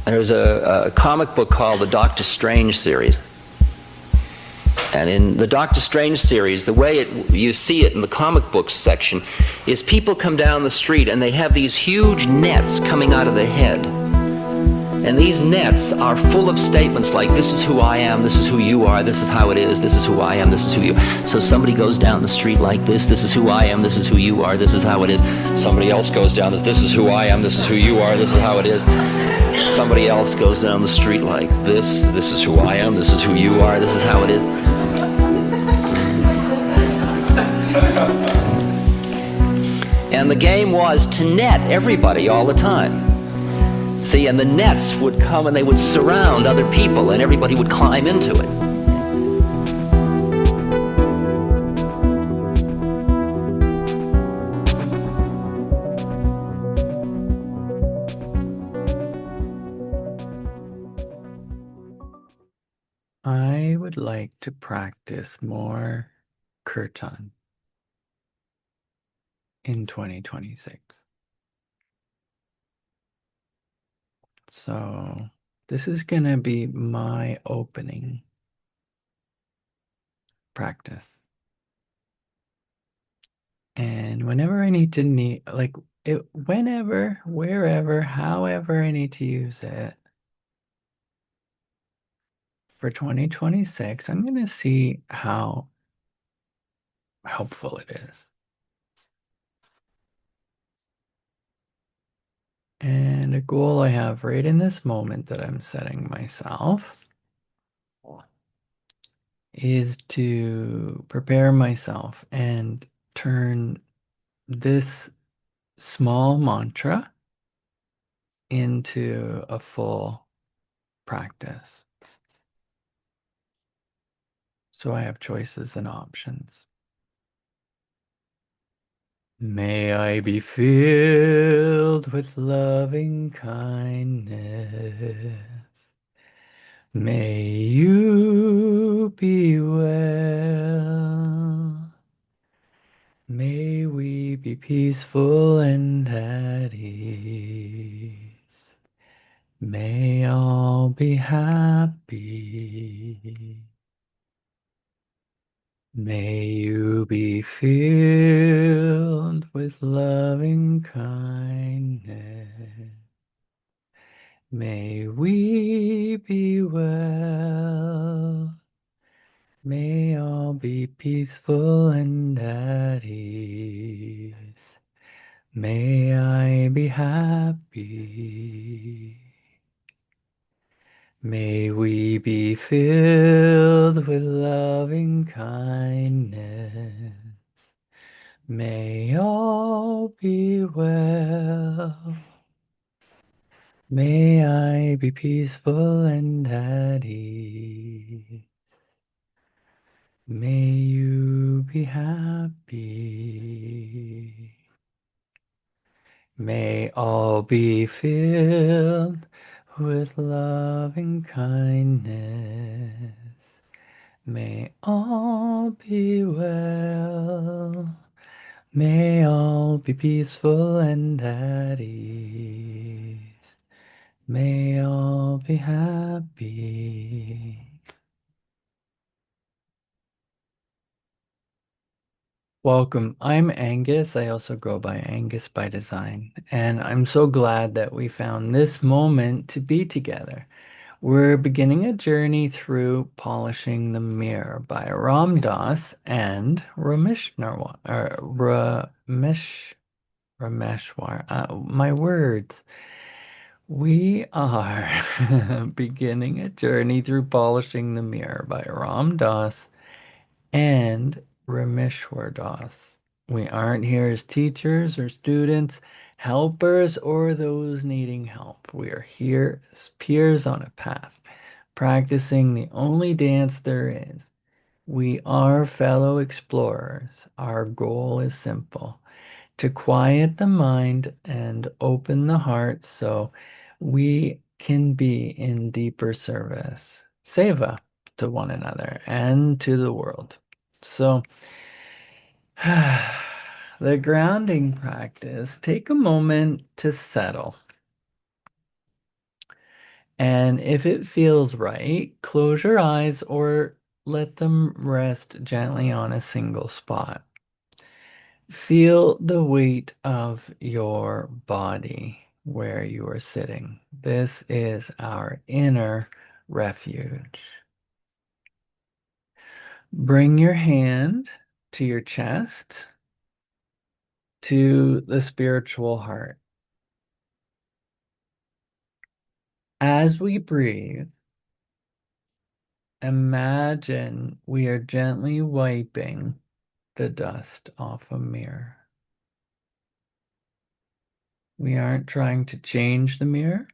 There's a comic book called the Doctor Strange series. And in the Doctor Strange series, the way you see it in the comic books section is people come down the street and they have these huge nets coming out of their head. And these nets are full of statements like, this is who I am, this is who you are, this is how it is, this is who I am, this is who you are. So somebody goes down the street like this is who I am, this is who you are, this is how it is. Somebody else goes down this is who I am, this is who you are, this is how it is. Somebody else goes down the street like this is who I am, this is who you are, this is how it is. And the game was to net everybody all the time. See, and the nets would come and they would surround other people and everybody would climb into it. I would like to practice more kirtan in 2026. So this is going to be my opening practice. And whenever I need to whenever, wherever, however I need to use it for 2026, I'm going to see how helpful it is. And a goal I have right in this moment that I'm setting myself is to prepare myself and turn this small mantra into a full practice. So I have choices and options. May I be filled with loving kindness. May you be well. May we be peaceful and at ease. May all be happy. May you be filled with loving kindness. May we be well. May all be peaceful and at ease. May I be happy. May we be filled with loving kindness. May all be well. May I be peaceful and at ease. May you be happy. May all be filled with loving kindness. May all be well. May all be peaceful and at ease. May all be happy. Welcome. I'm Angus. I also go by Angus by Design, and I'm so glad that we found this moment to be together. We're beginning a journey through Polishing the Mirror by Ram Dass and Rameshwar. My words. We are beginning a journey through Polishing the Mirror by Ram Dass and Rameshwar Das. We aren't here as teachers or students, helpers, or those needing help. We are here as peers on a path, practicing the only dance there is. We are fellow explorers. Our goal is simple: to quiet the mind and open the heart so we can be in deeper service, Seva, to one another and to the world. So, the grounding practice, take a moment to settle. And if it feels right, close your eyes or let them rest gently on a single spot. Feel the weight of your body where you are sitting. This is our inner refuge. Bring your hand to your chest, to the spiritual heart. As we breathe, imagine we are gently wiping the dust off a mirror. We aren't trying to change the mirror,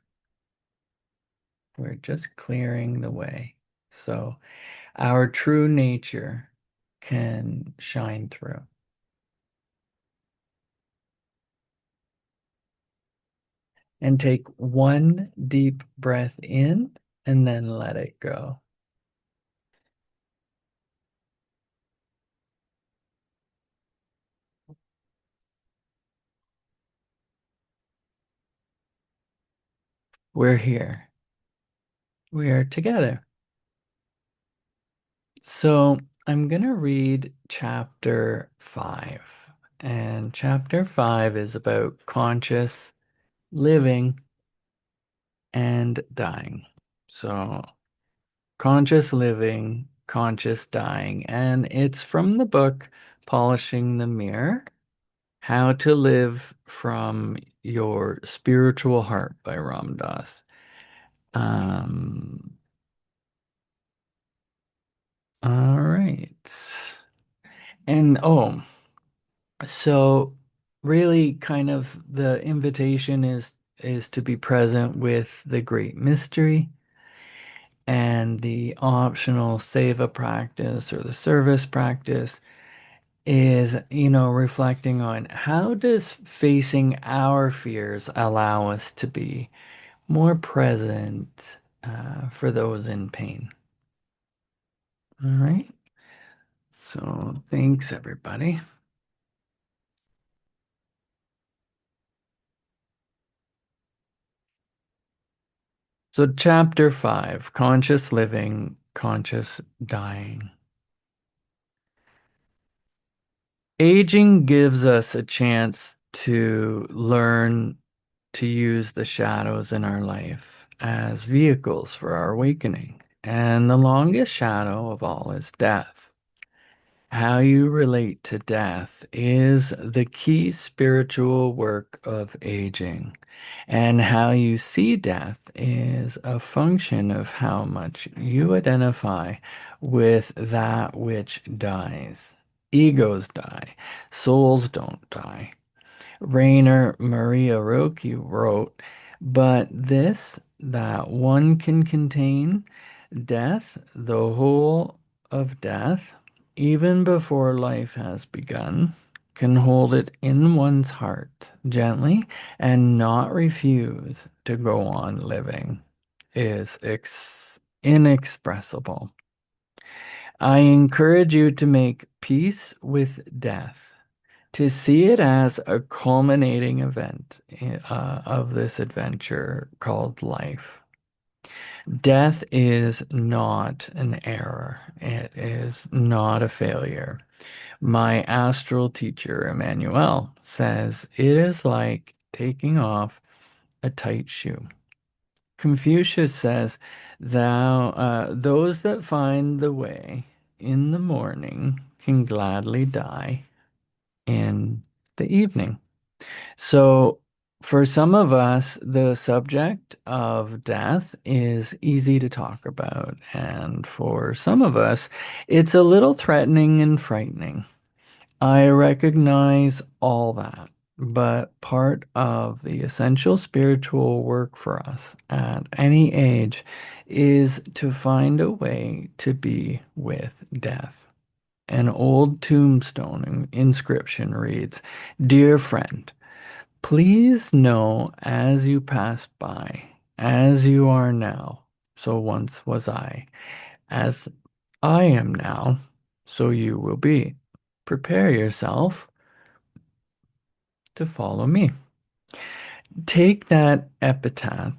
we're just clearing the way so our true nature can shine through. And take one deep breath in and then let it go. We're here. We are together. So I'm going to read chapter 5. And chapter 5 is about conscious living and dying. So, conscious living, conscious dying. And it's from the book Polishing the Mirror: How to Live from Your Spiritual Heart by Ram Dass. Um, all right. And so really kind of the invitation is to be present with the great mystery, and the optional seva practice or the service practice is, reflecting on how does facing our fears allow us to be more present for those in pain. All right. So thanks, everybody. So, chapter 5: Conscious Living, Conscious Dying. Aging gives us a chance to learn to use the shadows in our life as vehicles for our awakening. And the longest shadow of all is death. How you relate to death is the key spiritual work of aging. And how you see death is a function of how much you identify with that which dies. Egos die, souls don't die. Rainer Maria Rilke wrote, but this, that one can contain death, the whole of death, even before life has begun, can hold it in one's heart gently and not refuse to go on living, is inexpressible. I encourage you to make peace with death, to see it as a culminating event of this adventure called life. Death is not an error. It is not a failure. My astral teacher, Emmanuel, says it is like taking off a tight shoe. Confucius says, those that find the way in the morning can gladly die in the evening. So, for some of us, the subject of death is easy to talk about. And for some of us, it's a little threatening and frightening. I recognize all that. But part of the essential spiritual work for us at any age is to find a way to be with death. An old tombstone inscription reads, "Dear friend, please know as you pass by, as you are now, so once was I. As I am now, so you will be. Prepare yourself to follow me." Take that epitaph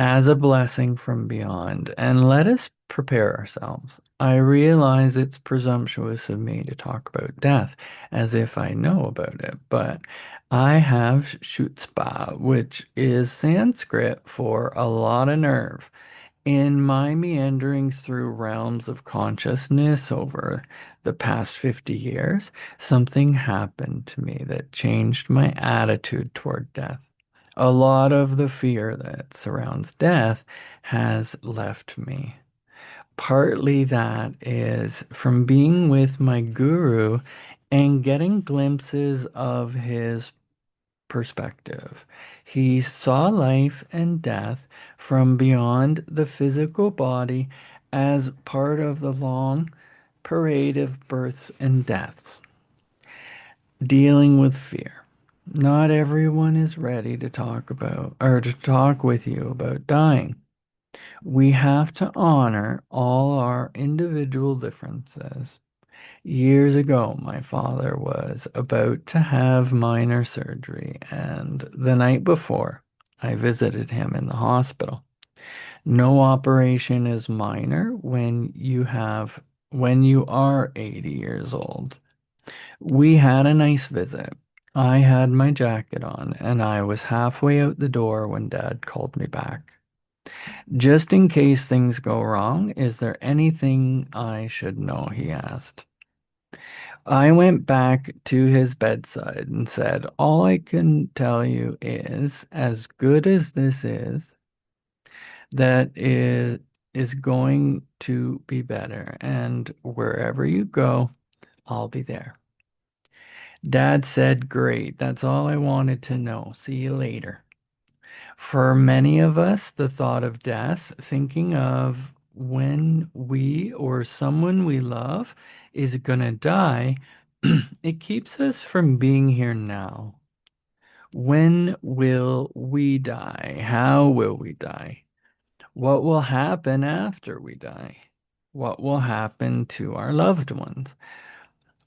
as a blessing from beyond, and let us prepare ourselves. I realize it's presumptuous of me to talk about death as if I know about it, but I have chutzpah, which is Sanskrit for a lot of nerve. In my meanderings through realms of consciousness over the past 50 years, something happened to me that changed my attitude toward death. A lot of the fear that surrounds death has left me. Partly that is from being with my guru and getting glimpses of his perspective. He saw life and death from beyond the physical body as part of the long parade of births and deaths, dealing with fear. Not everyone is ready to talk about or to talk with you about dying. We have to honor all our individual differences. Years ago, my father was about to have minor surgery, and the night before, I visited him in the hospital. No operation is minor when you are 80 years old. We had a nice visit. I had my jacket on, and I was halfway out the door when Dad called me back. Just in case things go wrong, is there anything I should know? He asked. I went back to his bedside and said, all I can tell you is, as good as this is, that is going to be better. And wherever you go, I'll be there. Dad said, great. That's all I wanted to know. See you later. For many of us, the thought of death, thinking of when we or someone we love is gonna die, it keeps us from being here now. When will we die? How will we die? What will happen after we die? What will happen to our loved ones?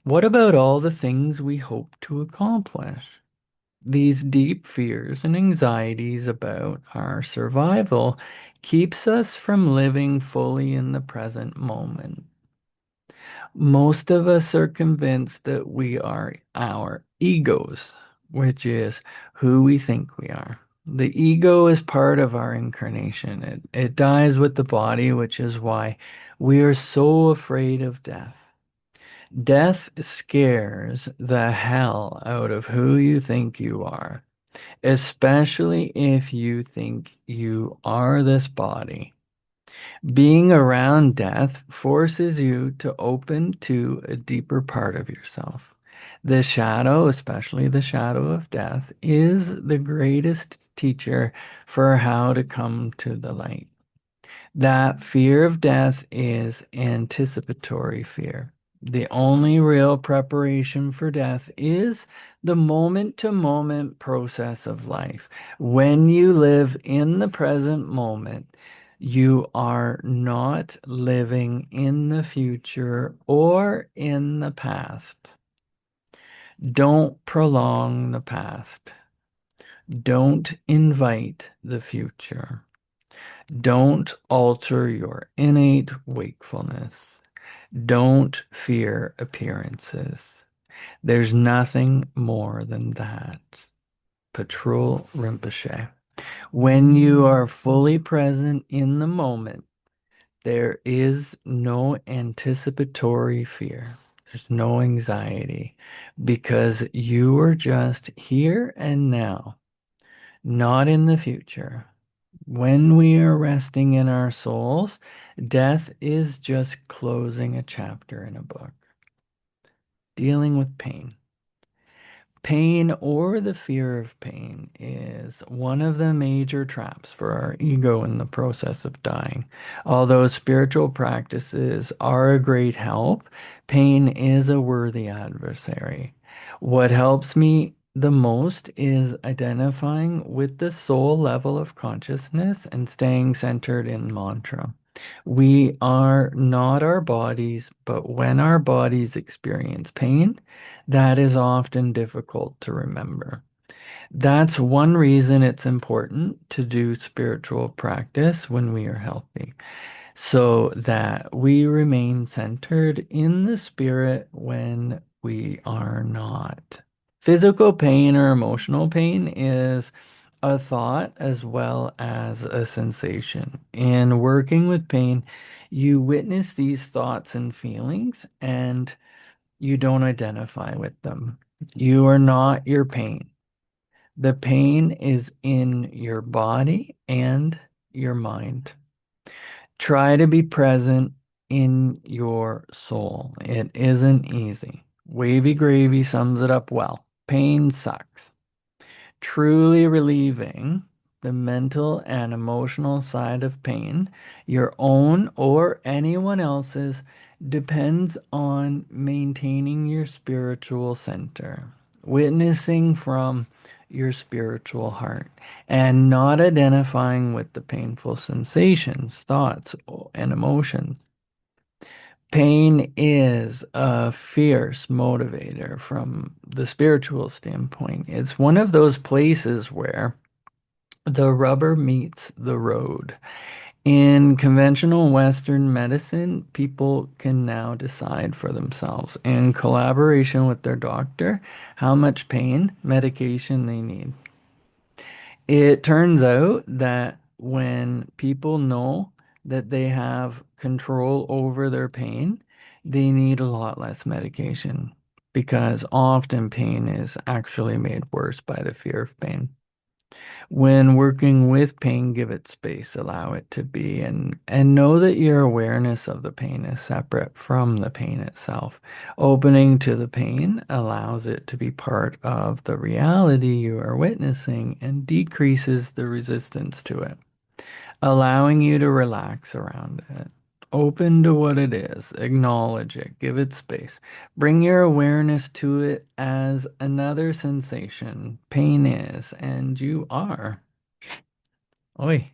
What about all the things we hope to accomplish? These deep fears and anxieties about our survival keeps us from living fully in the present moment. Most of us are convinced that we are our egos, which is who we think we are. The ego is part of our incarnation. It dies with the body, which is why we are so afraid of death. Death scares the hell out of who you think you are, especially if you think you are this body. Being around death forces you to open to a deeper part of yourself. The shadow, especially the shadow of death, is the greatest teacher for how to come to the light. That fear of death is anticipatory fear. The only real preparation for death is the moment to moment process of life. When you live in the present moment, you are not living in the future or in the past. Don't prolong the past. Don't invite the future. Don't alter your innate wakefulness. Don't fear appearances. There's nothing more than that. Patrul Rinpoche. When you are fully present in the moment, there is no anticipatory fear. There's no anxiety because you are just here and now, not in the future. When we are resting in our souls, death is just closing a chapter in a book. Dealing with pain. Pain or the fear of pain is one of the major traps for our ego in the process of dying. Although spiritual practices are a great help, pain is a worthy adversary. What helps me the most is identifying with the soul level of consciousness and staying centered in mantra. We are not our bodies, but when our bodies experience pain, that is often difficult to remember. That's one reason it's important to do spiritual practice when we are healthy, so that we remain centered in the spirit when we are not. Physical pain or emotional pain is a thought as well as a sensation. In working with pain, you witness these thoughts and feelings and you don't identify with them. You are not your pain. The pain is in your body and your mind. Try to be present in your soul. It isn't easy. Wavy Gravy sums it up well. Pain sucks. Truly relieving the mental and emotional side of pain, your own or anyone else's, depends on maintaining your spiritual center, witnessing from your spiritual heart, and not identifying with the painful sensations, thoughts, and emotions. Pain is a fierce motivator from the spiritual standpoint. It's one of those places where the rubber meets the road. In conventional Western medicine, people can now decide for themselves, in collaboration with their doctor, how much pain medication they need. It turns out that when people know that they have control over their pain, they need a lot less medication because often pain is actually made worse by the fear of pain. When working with pain, give it space, allow it to be, and know that your awareness of the pain is separate from the pain itself. Opening to the pain allows it to be part of the reality you are witnessing and decreases the resistance to it, allowing you to relax around it. Open to what it is, acknowledge it, give it space. Bring your awareness to it as another sensation. Pain is, and you are. Oi.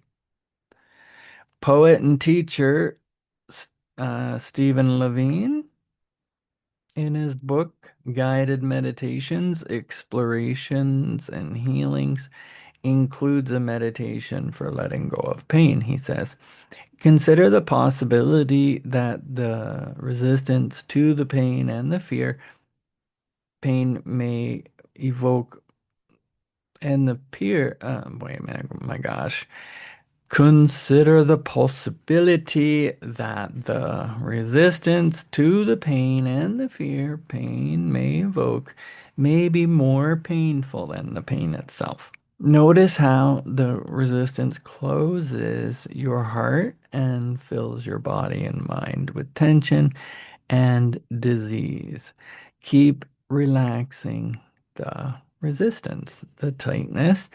Poet and teacher Stephen Levine, in his book Guided Meditations, Explorations, and Healings, includes a meditation for letting go of pain. He says, consider the possibility that the resistance to the pain and the fear pain may evoke, and the peer, wait a minute, oh my gosh. Consider the possibility that the resistance to the pain and the fear pain may evoke may be more painful than the pain itself. Notice how the resistance closes your heart and fills your body and mind with tension and disease. Keep relaxing the resistance, the tightness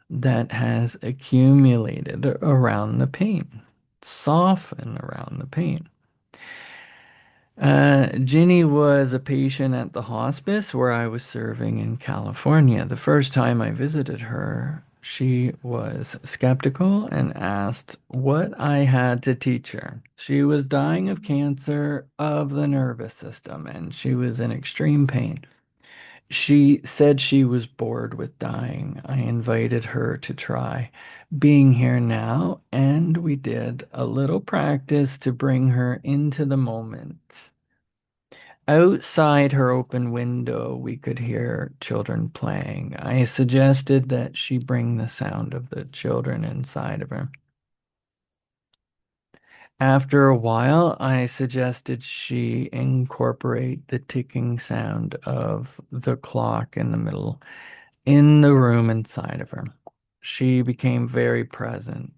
that has accumulated around the pain. Soften around the pain. Ginny was a patient at the hospice where I was serving in California. The first time I visited her, she was skeptical and asked what I had to teach her. She was dying of cancer of the nervous system and she was in extreme pain. She said she was bored with dying. I invited her to try being here now, and we did a little practice to bring her into the moment. Outside her open window, we could hear children playing. I suggested that she bring the sound of the children inside of her. After a while, I suggested she incorporate the ticking sound of the clock in the middle in the room inside of her. She became very present,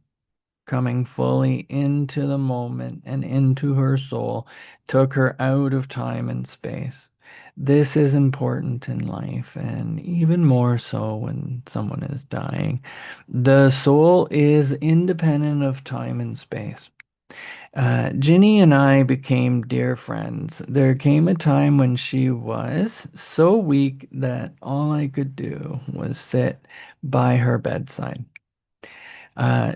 coming fully into the moment and into her soul, took her out of time and space. This is important in life, and even more so when someone is dying. The soul is independent of time and space. Ginny and I became dear friends. There came a time when she was so weak that all I could do was sit by her bedside.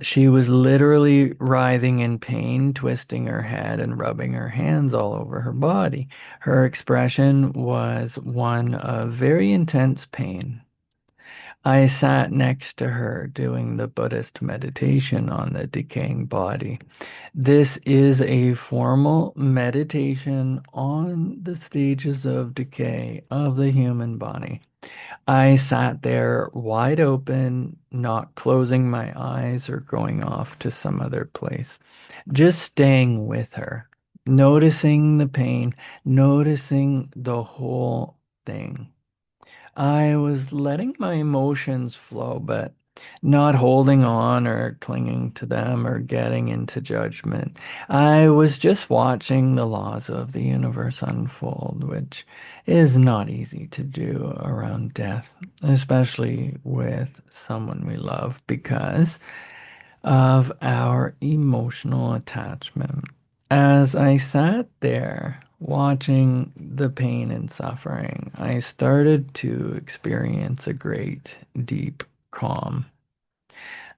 She was literally writhing in pain, twisting her head and rubbing her hands all over her body. Her expression was one of very intense pain. I sat next to her doing the Buddhist meditation on the decaying body. This is a formal meditation on the stages of decay of the human body. I sat there wide open, not closing my eyes or going off to some other place, just staying with her, noticing the pain, noticing the whole thing. I was letting my emotions flow, but not holding on or clinging to them or getting into judgment. I was just watching the laws of the universe unfold, which is not easy to do around death, especially with someone we love, because of our emotional attachment. As I sat there watching the pain and suffering, I started to experience a great deep calm.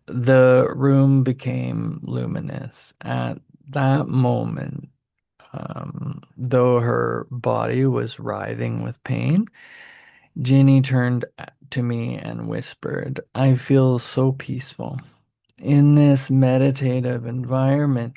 The room became luminous. At that moment, though her body was writhing with pain, Ginny turned to me and whispered, "I feel so peaceful." In this meditative environment,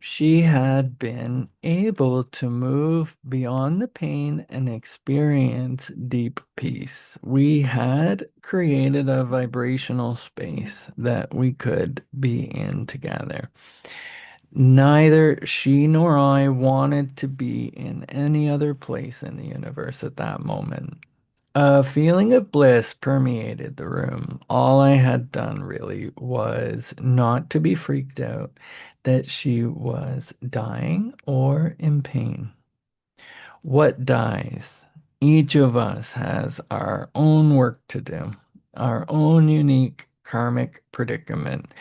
she had been able to move beyond the pain and experience deep peace. We had created a vibrational space that we could be in together. Neither she nor I wanted to be in any other place in the universe at that moment. A feeling of bliss permeated the room. All I had done really was not to be freaked out that she was dying or in pain. What dies? Each of us has our own work to do, our own unique karmic predicament.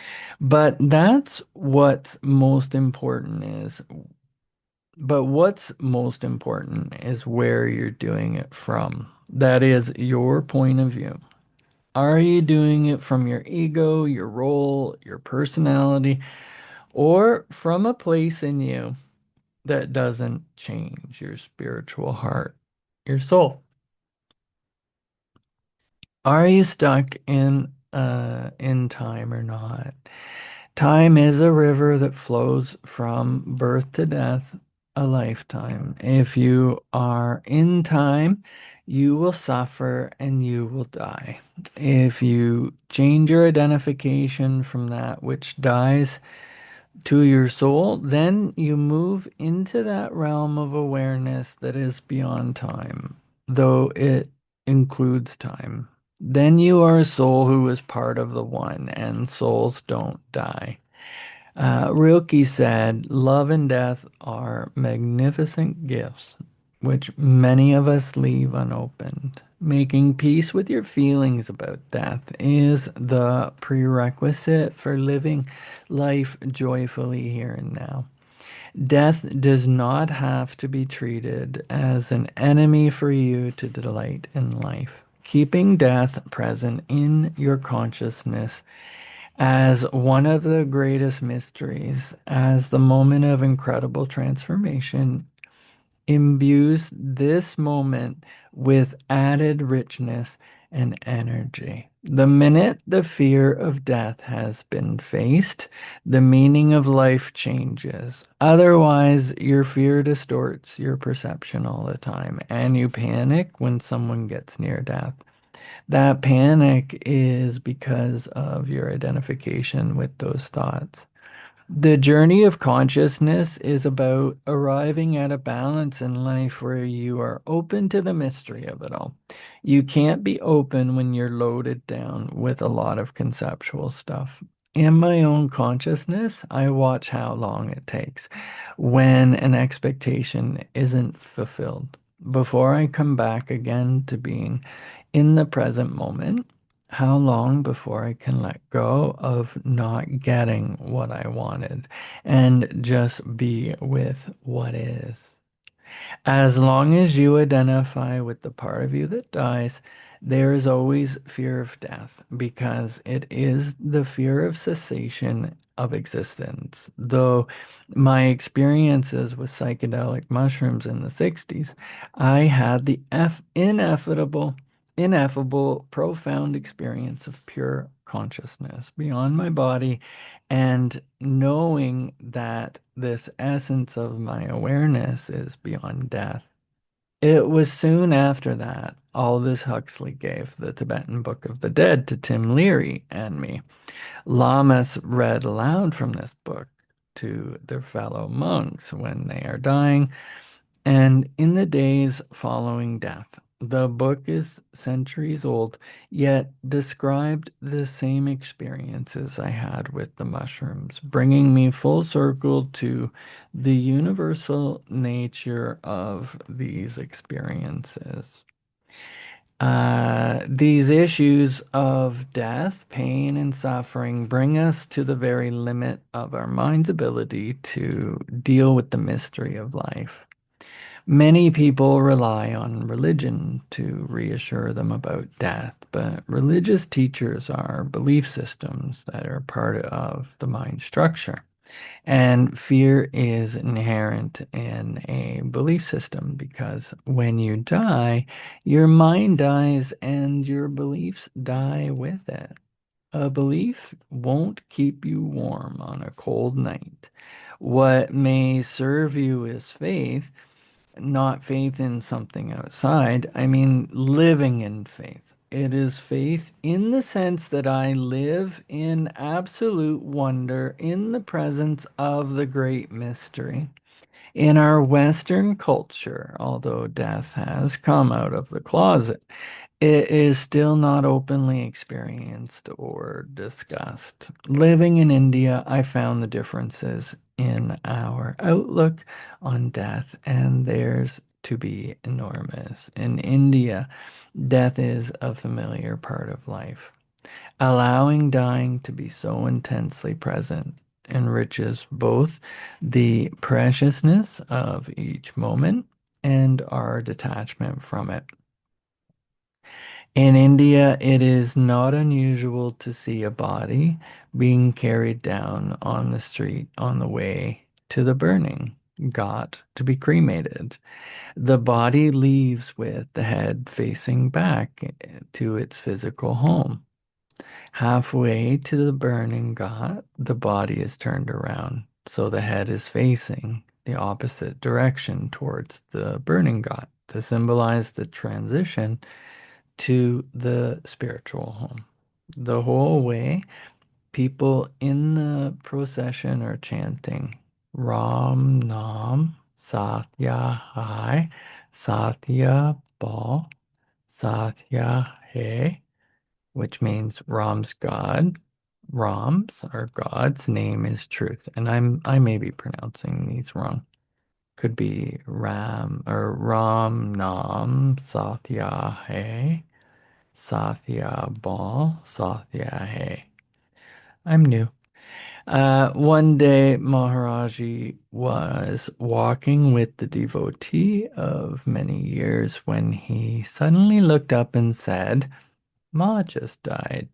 But that's what's most important is what's most important is where you're doing it from. That is your point of view. Are you doing it from your ego, your role, your personality, or from a place in you that doesn't change your spiritual heart, your soul? Are you stuck in time or not? Time is a river that flows from birth to death, a lifetime. If you are in time, you will suffer and you will die. If you change your identification from that which dies to your soul, then you move into that realm of awareness that is beyond time, though it includes time. Then you are a soul who is part of the one, and souls don't die. Rilke said, "Love and death are magnificent gifts, which many of us leave unopened. Making peace with your feelings about death is the prerequisite for living life joyfully here and now. Death does not have to be treated as an enemy for you to delight in life. Keeping death present in your consciousness as one of the greatest mysteries, as the moment of incredible transformation, imbues this moment with added richness and energy. The minute the fear of death has been faced, the meaning of life changes. Otherwise, your fear distorts your perception all the time, and you panic when someone gets near death. That panic is because of your identification with those thoughts. The journey of consciousness is about arriving at a balance in life where you are open to the mystery of it all. You can't be open when you're loaded down with a lot of conceptual stuff. In my own consciousness, I watch how long it takes when an expectation isn't fulfilled before I come back again to being in the present moment. How long before I can let go of not getting what I wanted and just be with what is? As long as you identify with the part of you that dies, there is always fear of death because it is the fear of cessation of existence. Though my experiences with psychedelic mushrooms in the 60s, I had the inevitable ineffable, profound experience of pure consciousness beyond my body, and knowing that this essence of my awareness is beyond death. It was soon after that Aldous Huxley gave the Tibetan Book of the Dead to Tim Leary and me. Lamas read aloud from this book to their fellow monks when they are dying and in the days following death. The book is centuries old, yet described the same experiences I had with the mushrooms, bringing me full circle to the universal nature of these experiences. These issues of death, pain, and suffering bring us to the very limit of our mind's ability to deal with the mystery of life. Many people rely on religion to reassure them about death, but religious teachers are belief systems that are part of the mind structure. And fear is inherent in a belief system because when you die, your mind dies and your beliefs die with it. A belief won't keep you warm on a cold night. What may serve you is faith, not faith in something outside. I mean, living in faith. It is faith in the sense that I live in absolute wonder in the presence of the great mystery. In our Western culture, although death has come out of the closet, it is still not openly experienced or discussed. Living in India, I found the differences in our outlook on death, and theirs to be enormous. In India, death is a familiar part of life. Allowing dying to be so intensely present enriches both the preciousness of each moment and our detachment from it. In India, it is not unusual to see a body being carried down on the street on the way to the burning ghat to be cremated. The body leaves with the head facing back to its physical home. Halfway to the burning ghat, the body is turned around, so the head is facing the opposite direction towards the burning ghat to symbolize the transition to the spiritual home. The whole way, people in the procession are chanting Ram Nam Satya Hai Satya Bal Satya Hai, which means Ram's God. Ram's or God's name is truth. And I may be pronouncing these wrong. Could be Ram or Ram Nam Satya Hai Satya Bal, Satya Hey. I'm new. One day, Maharaji was walking with the devotee of many years when he suddenly looked up and said, Ma just died.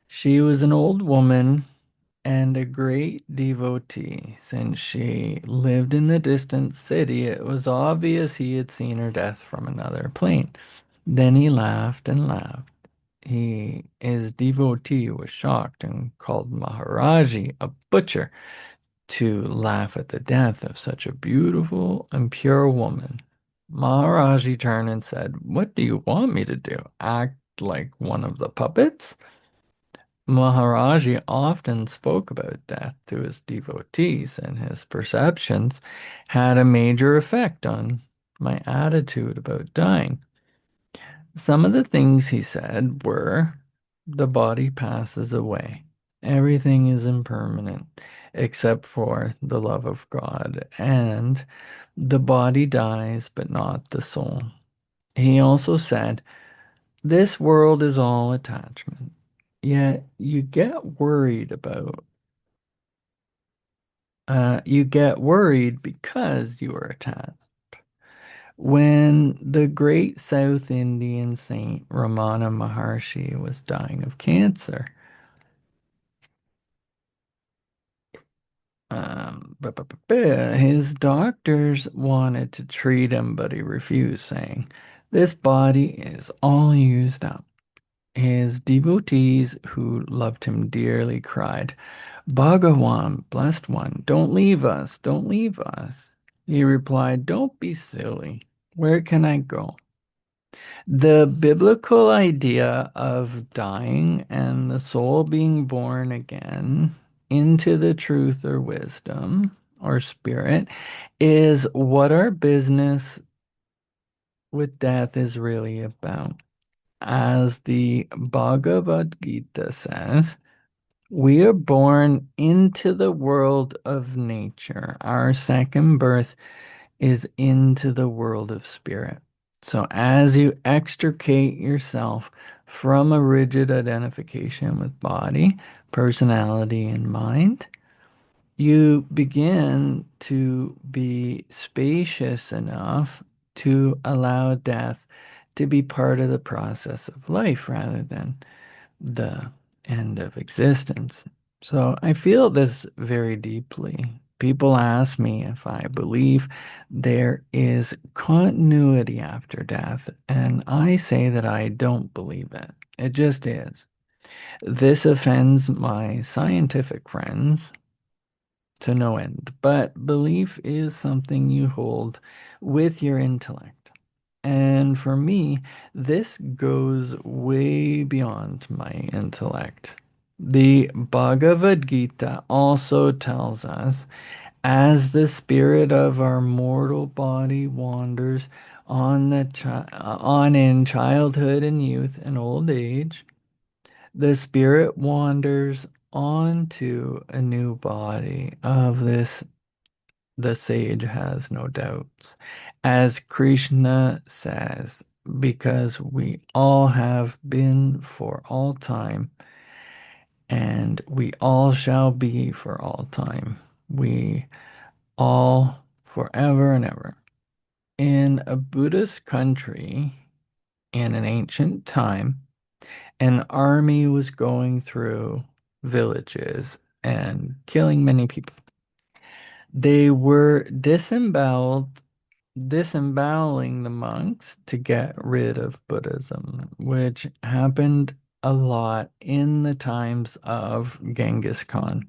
She was an old woman and a great devotee. Since she lived in the distant city, it was obvious he had seen her death from another plane. Then he laughed and laughed. His devotee was shocked and called Maharaji a butcher to laugh at the death of such a beautiful and pure woman. Maharaji turned and said, "What do you want me to do? Act like one of the puppets?" Maharaji often spoke about death to his devotees, and his perceptions had a major effect on my attitude about dying. Some of the things he said were, the body passes away. Everything is impermanent except for the love of God, and the body dies, but not the soul. He also said, this world is all attachment. Yet you get worried because you are attached. When the great South Indian saint Ramana Maharshi was dying of cancer, his doctors wanted to treat him, but he refused, saying, This body is all used up. His devotees who loved him dearly cried, Bhagawan, blessed one, don't leave us, don't leave us. He replied, don't be silly. Where can I go? The biblical idea of dying and the soul being born again into the truth or wisdom or spirit is what our business with death is really about. As the Bhagavad Gita says, we are born into the world of nature. Our second birth is into the world of spirit. So as you extricate yourself from a rigid identification with body, personality, and mind, you begin to be spacious enough to allow death to be part of the process of life rather than the end of existence. So I feel this very deeply. People ask me if I believe there is continuity after death, and I say that I don't believe it. It just is. This offends my scientific friends to no end, but belief is something you hold with your intellect. And for me, this goes way beyond my intellect. The Bhagavad Gita also tells us, as the spirit of our mortal body wanders on in childhood and youth and old age, the spirit wanders onto a new body of this the sage has no doubts. As Krishna says, because we all have been for all time, and we all shall be for all time. We all forever and ever. In a Buddhist country, in an ancient time, an army was going through villages and killing many people. They were disemboweling the monks to get rid of Buddhism, which happened a lot in the times of Genghis Khan.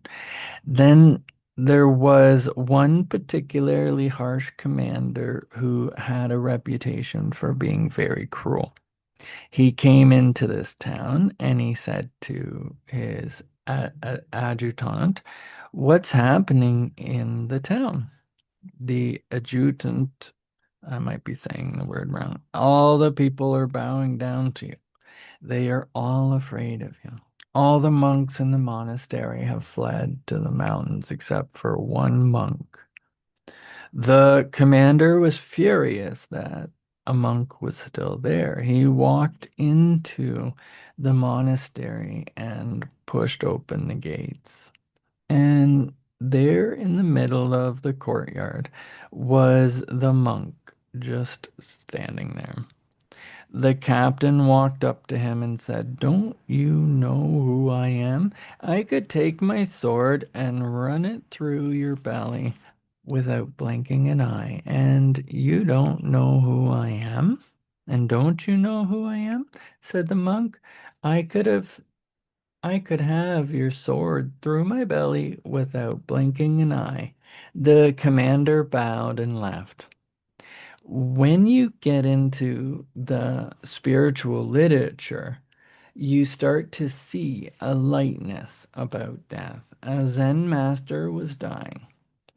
Then there was one particularly harsh commander who had a reputation for being very cruel. He came into this town and he said to his adjutant, what's happening in the town? The adjutant, I might be saying the word wrong. All the people are bowing down to you. They are all afraid of you. All the monks in the monastery have fled to the mountains except for one monk. The commander was furious that a monk was still there. He walked into the monastery and pushed open the gates. And there in the middle of the courtyard was the monk just standing there. The captain walked up to him and said, don't you know who I am? I could take my sword and run it through your belly without blinking an eye. And you don't know who I am? And don't you know who I am? Said the monk. I could have I could have your sword through my belly without blinking an eye. The commander bowed and left. When you get into the spiritual literature, you start to see a lightness about death. A Zen master was dying.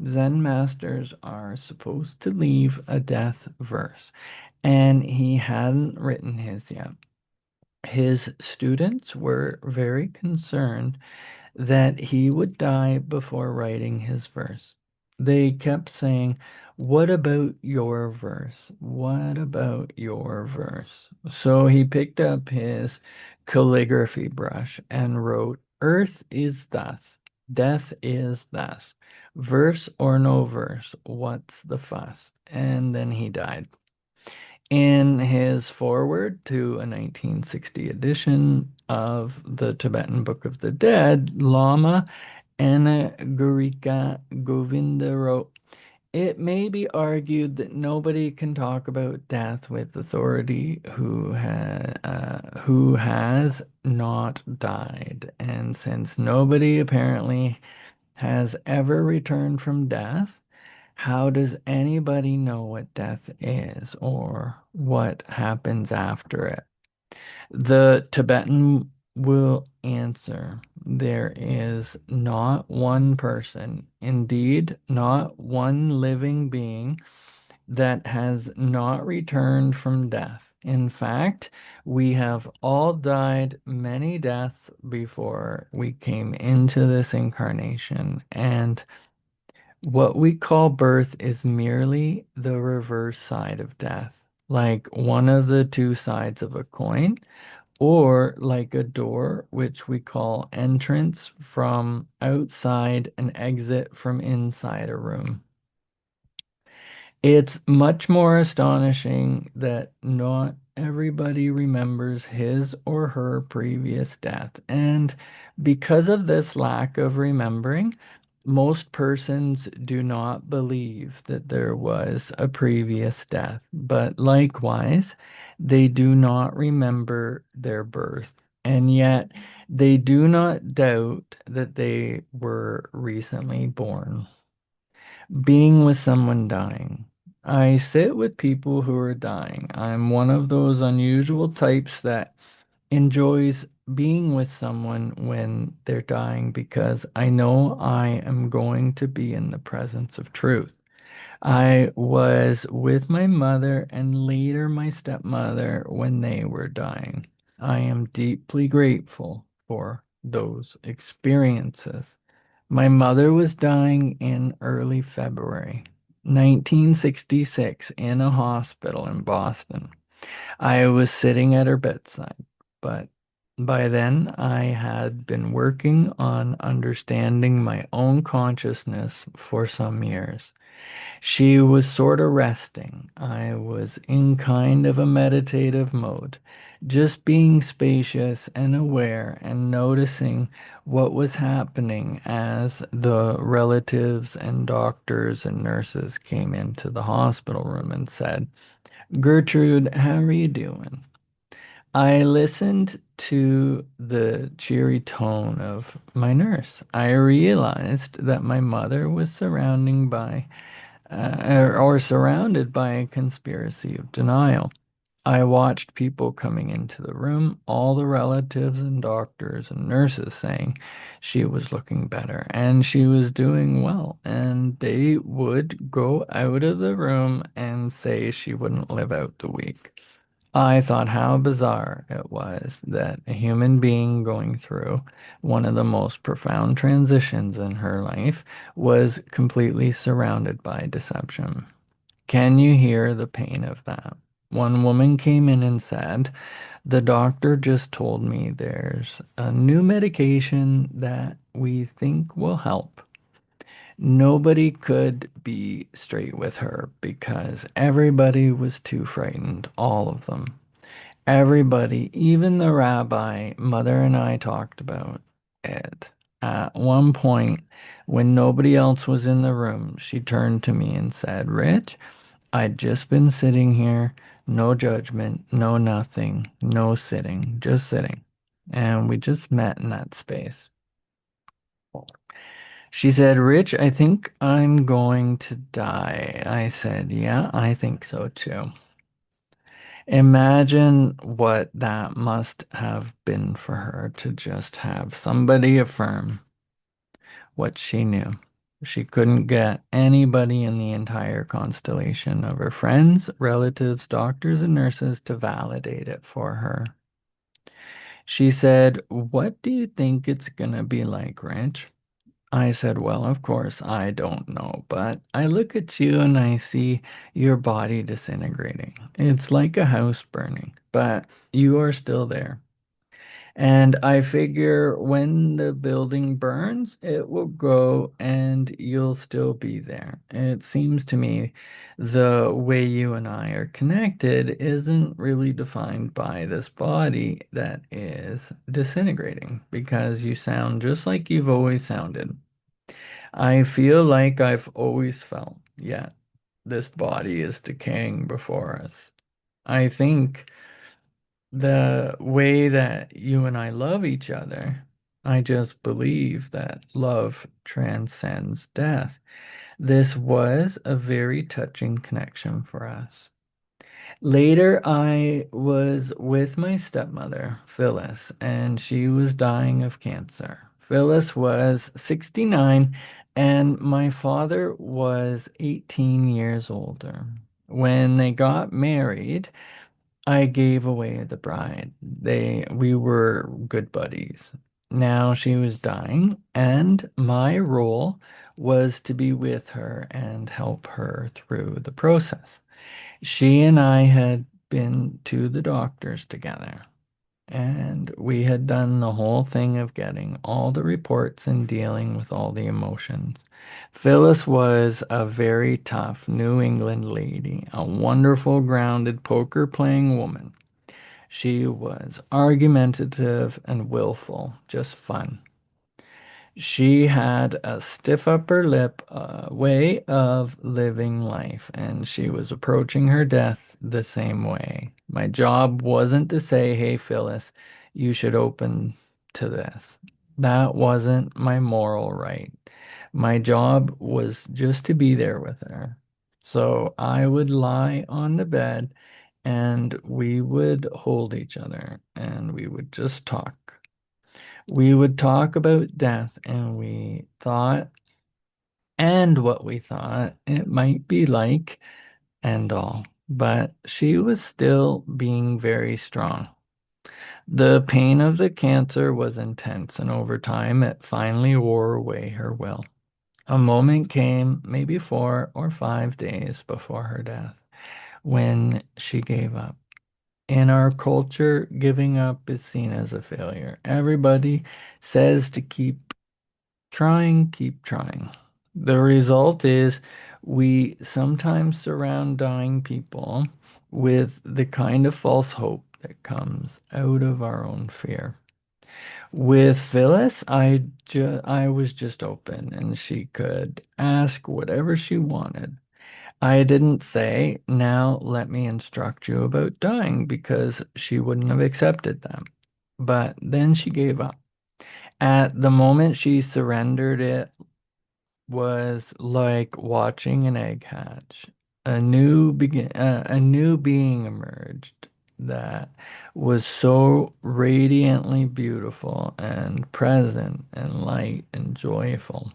Zen masters are supposed to leave a death verse, and he hadn't written his yet. His students were very concerned that he would die before writing his verse. They kept saying, what about your verse? What about your verse? So he picked up his calligraphy brush and wrote, Earth is thus, death is thus, verse or no verse, what's the fuss? And then he died. In his foreword to a 1960 edition of the Tibetan Book of the Dead, Lama Anagarika Govinda wrote, It may be argued that nobody can talk about death with authority who has not died. And since nobody apparently has ever returned from death, how does anybody know what death is or what happens after it? The Tibetan will answer, there is not one person, indeed, not one living being that has not returned from death. In fact, we have all died many deaths before we came into this incarnation, and what we call birth is merely the reverse side of death, like one of the two sides of a coin, or like a door, which we call entrance from outside and exit from inside a room. It's much more astonishing that not everybody remembers his or her previous death. And because of this lack of remembering, most persons do not believe that there was a previous death. But likewise, they do not remember their birth. And yet, they do not doubt that they were recently born. Being with someone dying. I sit with people who are dying. I'm one of those unusual types that enjoys being with someone when they're dying because I know I am going to be in the presence of truth. I was with my mother and later my stepmother when they were dying. I am deeply grateful for those experiences. My mother was dying in early February 1966 in a hospital in Boston. I was sitting at her bedside, but by then I had been working on understanding my own consciousness for some years. She was sort of resting. I was in kind of a meditative mode, just being spacious and aware and noticing what was happening as the relatives and doctors and nurses came into the hospital room and said, Gertrude, how are you doing? I listened to the cheery tone of my nurse. I realized that my mother was surrounded by a conspiracy of denial. I watched people coming into the room, all the relatives and doctors and nurses saying she was looking better and she was doing well, and they would go out of the room and say she wouldn't live out the week. I thought how bizarre it was that a human being going through one of the most profound transitions in her life was completely surrounded by deception. Can you hear the pain of that? One woman came in and said, the doctor just told me there's a new medication that we think will help. Nobody could be straight with her because everybody was too frightened, all of them. Everybody, even the rabbi, mother and I talked about it. At one point, when nobody else was in the room, she turned to me and said, Rich, I'd just been sitting here, no judgment, no nothing, no sitting, just sitting. And we just met in that space. She said, Rich, I think I'm going to die. I said, yeah, I think so too. Imagine what that must have been for her to just have somebody affirm what she knew. She couldn't get anybody in the entire constellation of her friends, relatives, doctors, and nurses to validate it for her. She said, what do you think it's gonna be like, Rich? I said, well, of course, I don't know, but I look at you and I see your body disintegrating. It's like a house burning, but you are still there. And I figure when the building burns, it will go and you'll still be there. It seems to me the way you and I are connected isn't really defined by this body that is disintegrating because you sound just like you've always sounded. I feel like I've always felt. yet this body is decaying before us. I think the way that you and I love each other, I just believe that love transcends death. This was a very touching connection for us. Later, I was with my stepmother, Phyllis, and she was dying of cancer. Phyllis was 69, and my father was 18 years older. When they got married, I gave away the bride. We were good buddies. Now she was dying, and my role was to be with her and help her through the process. She and I had been to the doctors together, and we had done the whole thing of getting all the reports and dealing with all the emotions. Phyllis was a very tough New England lady, a wonderful, grounded, poker playing woman. She was argumentative and willful, just fun. She had a stiff upper lip way of living life, and she was approaching her death the same way. My job wasn't to say, hey, Phyllis, you should open to this. That wasn't my moral right. My job was just to be there with her. So I would lie on the bed and we would hold each other and we would just talk. We would talk about death and we thought and what we thought it might be like and all. But she was still being very strong. The pain of the cancer was intense, and over time it finally wore away her will. A moment came, maybe 4 or 5 days before her death, when she gave up. In our culture, giving up is seen as a failure. Everybody says to keep trying, keep trying. The result is we sometimes surround dying people with the kind of false hope that comes out of our own fear. With Phyllis, I was just open and she could ask whatever she wanted. I didn't say, now let me instruct you about dying because she wouldn't have accepted them. But then she gave up. At the moment she surrendered, it was like watching an egg hatch. A new being emerged that was so radiantly beautiful and present and light and joyful.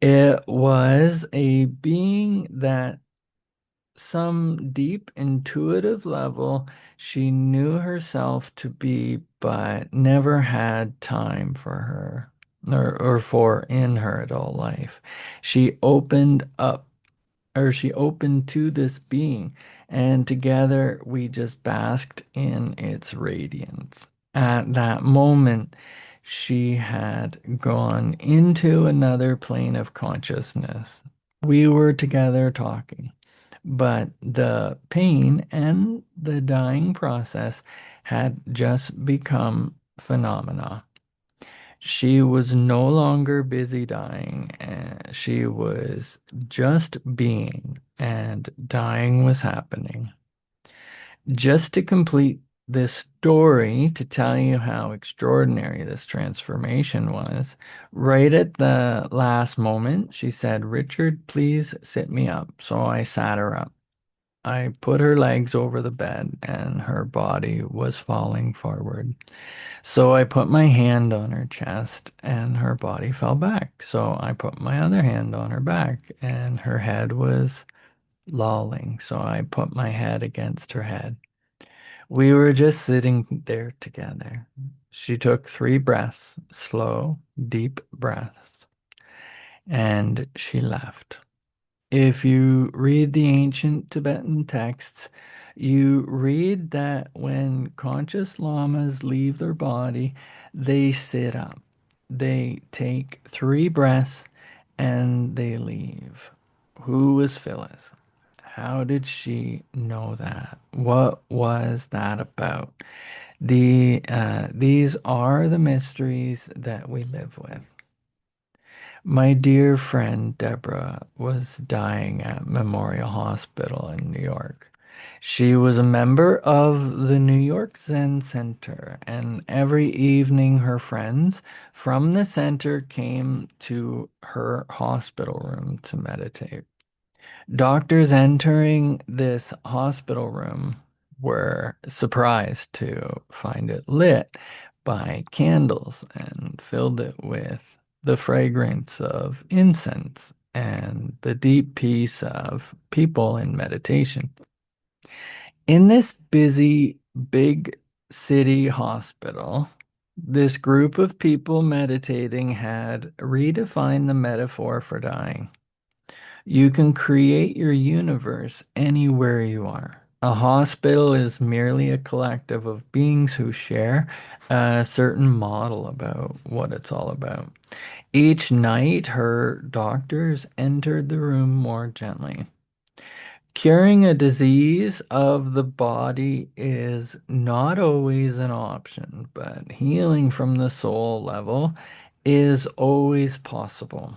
It was a being that some deep intuitive level she knew herself to be, but never had time for her or for in her adult life. She opened up or she opened to this being, and together we just basked in its radiance. At that moment, she had gone into another plane of consciousness. We were together talking, but the pain and the dying process had just become phenomena. She was no longer busy dying, and she was just being, and dying was happening. Just to complete this story, to tell you how extraordinary this transformation was, right at the last moment, she said, Richard, please sit me up. So I sat her up. I put her legs over the bed, and her body was falling forward. So I put my hand on her chest and her body fell back. So I put my other hand on her back and her head was lolling. So I put my head against her head. We were just sitting there together. She took 3 breaths, slow, deep breaths, and she left. If you read the ancient Tibetan texts, you read that when conscious lamas leave their body, they sit up. They take 3 breaths and they leave. Who was Phyllis? How did she know that? What was that about? These are the mysteries that we live with. My dear friend Deborah was dying at Memorial Hospital in New York. She was a member of the New York Zen Center, and every evening her friends from the center came to her hospital room to meditate. Doctors entering this hospital room were surprised to find it lit by candles and filled it with the fragrance of incense and the deep peace of people in meditation. In this busy, big city hospital, this group of people meditating had redefined the metaphor for dying. You can create your universe anywhere you are. A hospital is merely a collective of beings who share a certain model about what it's all about. Each night, her doctors entered the room more gently. Curing a disease of the body is not always an option, but healing from the soul level is always possible.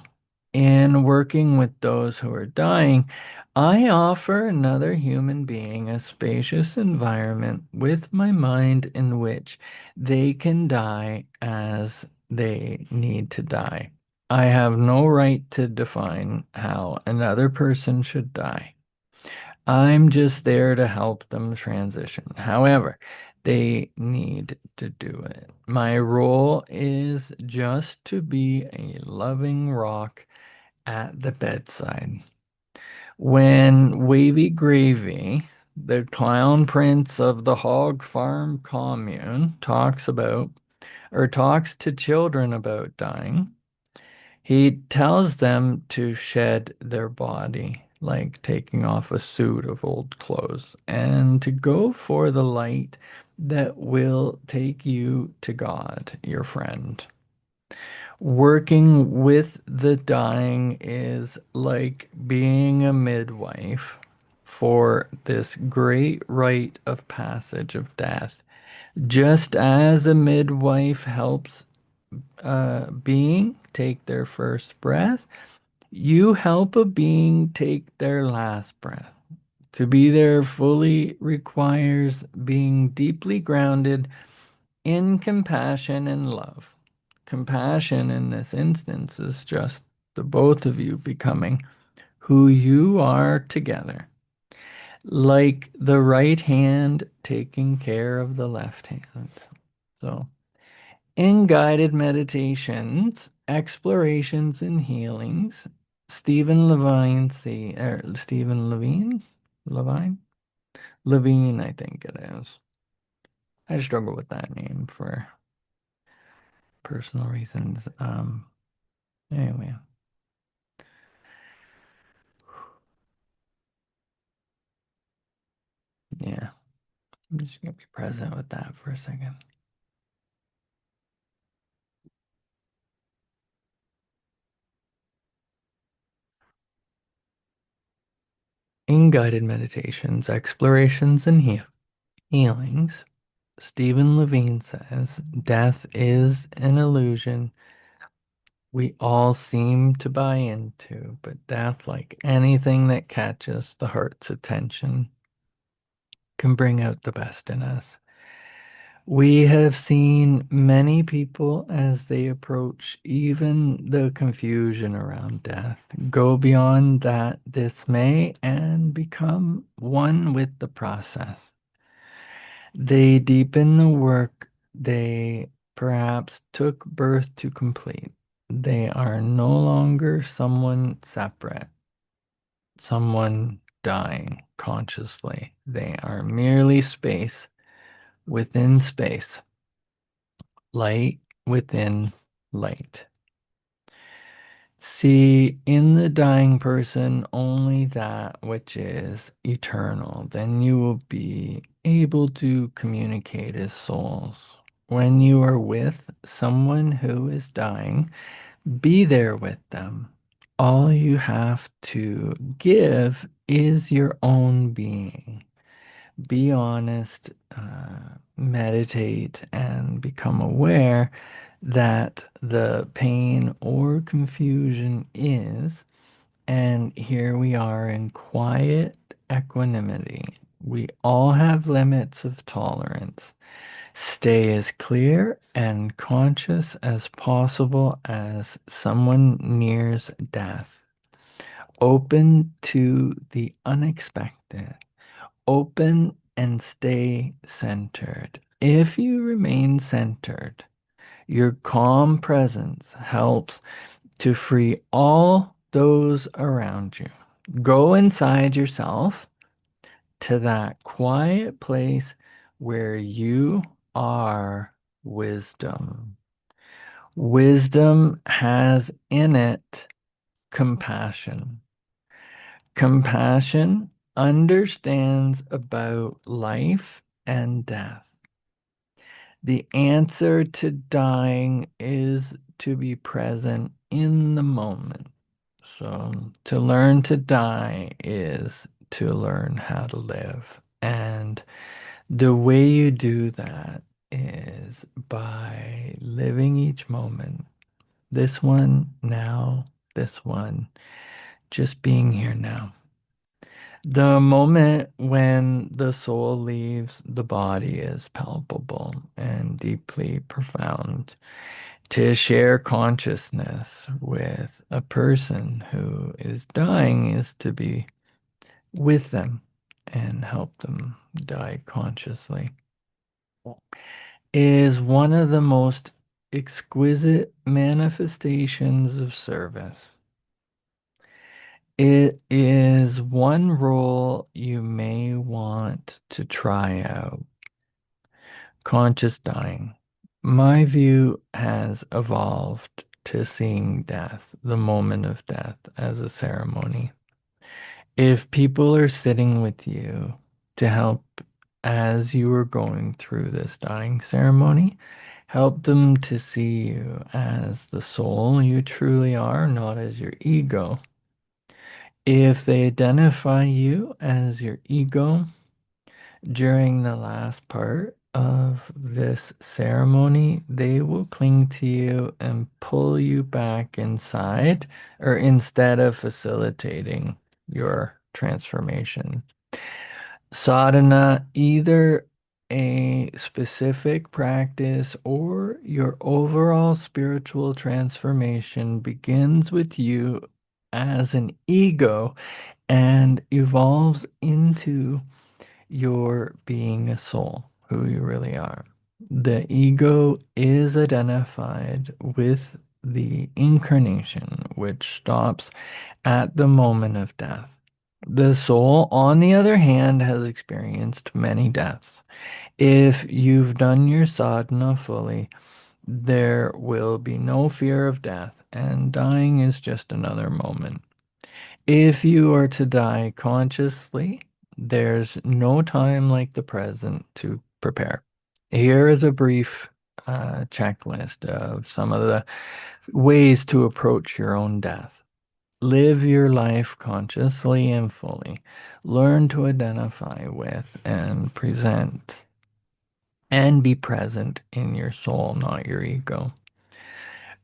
In working with those who are dying, I offer another human being a spacious environment with my mind in which they can die as they need to die. I have no right to define how another person should die. I'm just there to help them transition. However, they need to do it. My role is just to be a loving rock at the bedside. When Wavy Gravy, the clown prince of the hog farm commune, talks to children about dying, he tells them to shed their body, like taking off a suit of old clothes, and to go for the light that will take you to God, your friend. Working with the dying is like being a midwife for this great rite of passage of death. Just as a midwife helps a being take their first breath, you help a being take their last breath. To be there fully requires being deeply grounded in compassion and love. Compassion in this instance is just the both of you becoming who you are together, like the right hand taking care of the left hand. So, in guided meditations, explorations, and healings, Stephen Levine, Levine, I think it is. I struggle with that name for personal reasons. Anyway, yeah, I'm just gonna be present with that for a second. In guided meditations, explorations, and healings, Stephen Levine says death is an illusion we all seem to buy into, but death, like anything that catches the heart's attention, can bring out the best in us. We have seen many people as they approach even the confusion around death go beyond that dismay and become one with the process. They deepen the work they perhaps took birth to complete. They are no longer someone separate, someone dying consciously. They are merely space within space, light within light. See in the dying person only that which is eternal. Then you will be able to communicate as souls. When you are with someone who is dying, be there with them. All you have to give is your own being. Be honest, meditate, and become aware that the pain or confusion is. And here we are in quiet equanimity. We all have limits of tolerance. Stay as clear and conscious as possible as someone nears death. Open to the unexpected. Open and stay centered. If you remain centered, your calm presence helps to free all those around you. Go inside yourself to that quiet place where you are wisdom. Wisdom has in it compassion. Compassion understands about life and death. The answer to dying is to be present in the moment. So, to learn to die is to learn how to live. And the way you do that is by living each moment. This one now, this one, just being here now. The moment when the soul leaves the body is palpable and deeply profound. To share consciousness with a person who is dying is to be with them and help them die consciously. Is one of the most exquisite manifestations of service. It is one role you may want to try out. Conscious dying. My view has evolved to seeing death, the moment of death, as a ceremony. If people are sitting with you to help as you are going through this dying ceremony, help them to see you as the soul you truly are, not as your ego. If they identify you as your ego during the last part of this ceremony, they will cling to you and pull you back inside, or instead of facilitating your transformation. Sadhana, either a specific practice or your overall spiritual transformation, begins with you as an ego and evolves into your being a soul, who you really are. The ego is identified with the incarnation, which stops at the moment of death. The soul, on the other hand, has experienced many deaths. If you've done your sadhana fully, there will be no fear of death, and dying is just another moment. If you are to die consciously, there's no time like the present to prepare. Here is a brief checklist of some of the ways to approach your own death. Live your life consciously and fully. Learn to identify with and present and be present in your soul, not your ego.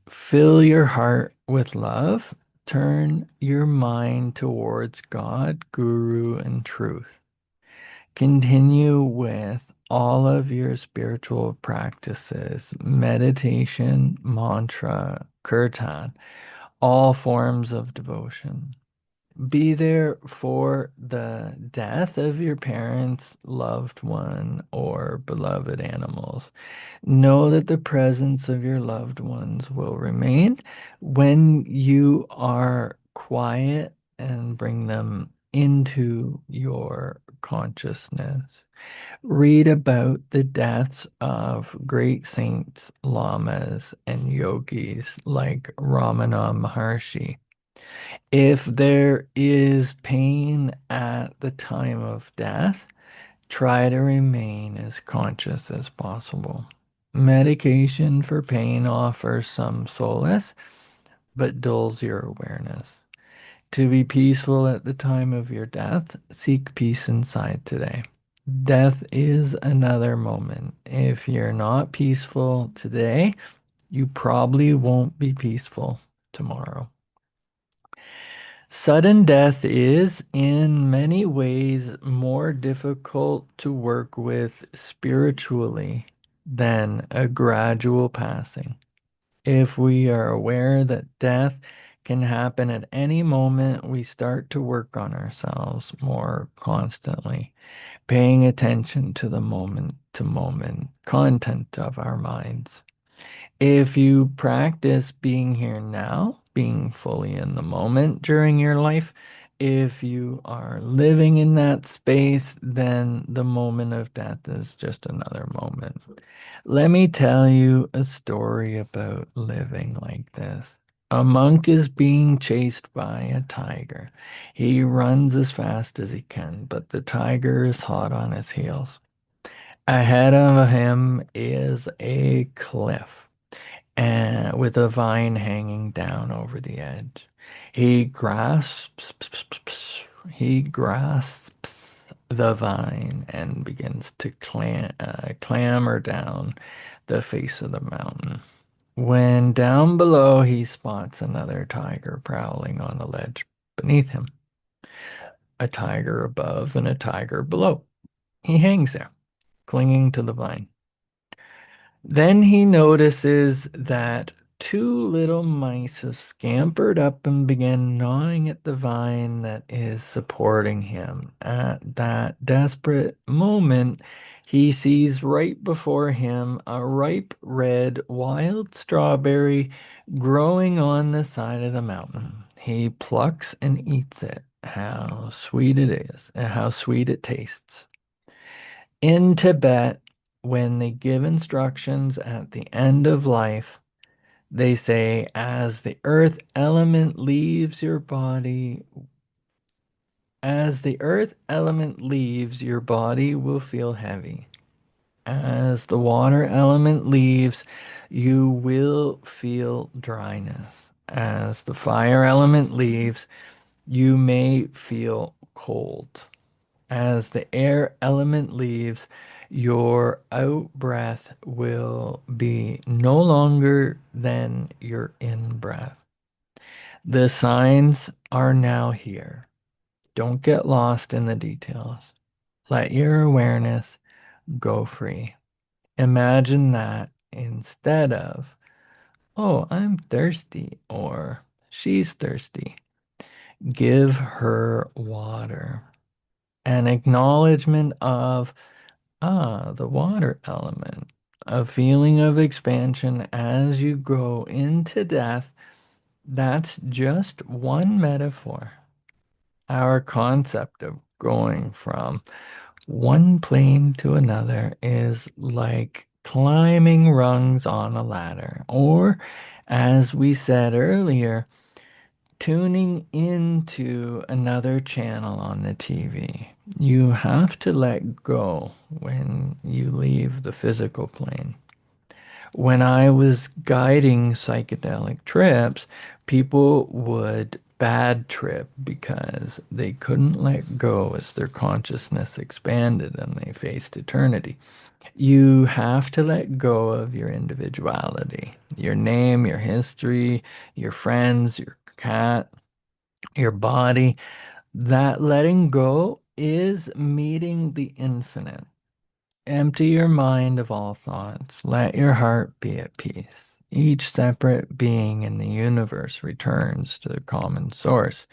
Fill your heart with love. Turn your mind towards God, Guru, and truth. Continue with all of your spiritual practices, meditation, mantra, kirtan, all forms of devotion. Be there for the death of your parents, loved one, or beloved animals. Know that the presence of your loved ones will remain when you are quiet and bring them into your consciousness. Read about the deaths of great saints, lamas, and yogis like Ramana Maharshi. If there is pain at the time of death, try to remain as conscious as possible. Medication for pain offers some solace, but dulls your awareness. To be peaceful at the time of your death, seek peace inside today. Death is another moment. If you're not peaceful today, You probably won't be peaceful tomorrow. Sudden death is, in many ways, more difficult to work with spiritually than a gradual passing. If we are aware that death can happen at any moment, we start to work on ourselves more constantly, paying attention to the moment to moment content of our minds. If you practice being here now, being fully in the moment during your life, if you are living in that space, then the moment of death is just another moment. Let me tell you a story about living like this. A monk is being chased by a tiger. He runs as fast as he can, but the tiger is hot on his heels. Ahead of him is a cliff and with a vine hanging down over the edge. He grasps the vine and begins to clamber down the face of the mountain. When down below, he spots another tiger prowling on a ledge beneath him. A tiger above and a tiger below. He hangs there, clinging to the vine. Then he notices that two little mice have scampered up and began gnawing at the vine that is supporting him. At that desperate moment, he sees right before him a ripe red wild strawberry growing on the side of the mountain. He plucks and eats it. How sweet it is, and how sweet it tastes. In Tibet, when they give instructions at the end of life, they say, as the earth element leaves your body, as the earth element leaves, your body will feel heavy. As the water element leaves, you will feel dryness. As the fire element leaves, you may feel cold. As the air element leaves, your out breath will be no longer than your in breath. The signs are now here. Don't get lost in the details. Let your awareness go free. Imagine that instead of, oh, I'm thirsty or she's thirsty. Give her water. An acknowledgement of the water element, a feeling of expansion as you go into death. That's just one metaphor. Our concept of going from one plane to another is like climbing rungs on a ladder, or as we said earlier, tuning into another channel on the TV. You have to let go when you leave the physical plane. When I was guiding psychedelic trips, people would bad trip because they couldn't let go as their consciousness expanded and they faced eternity. You have to let go of your individuality, your name, your history, your friends, your cat, your body. That letting go is meeting the infinite. Empty your mind of all thoughts. Let your heart be at peace. Each separate being in the universe returns to the common source.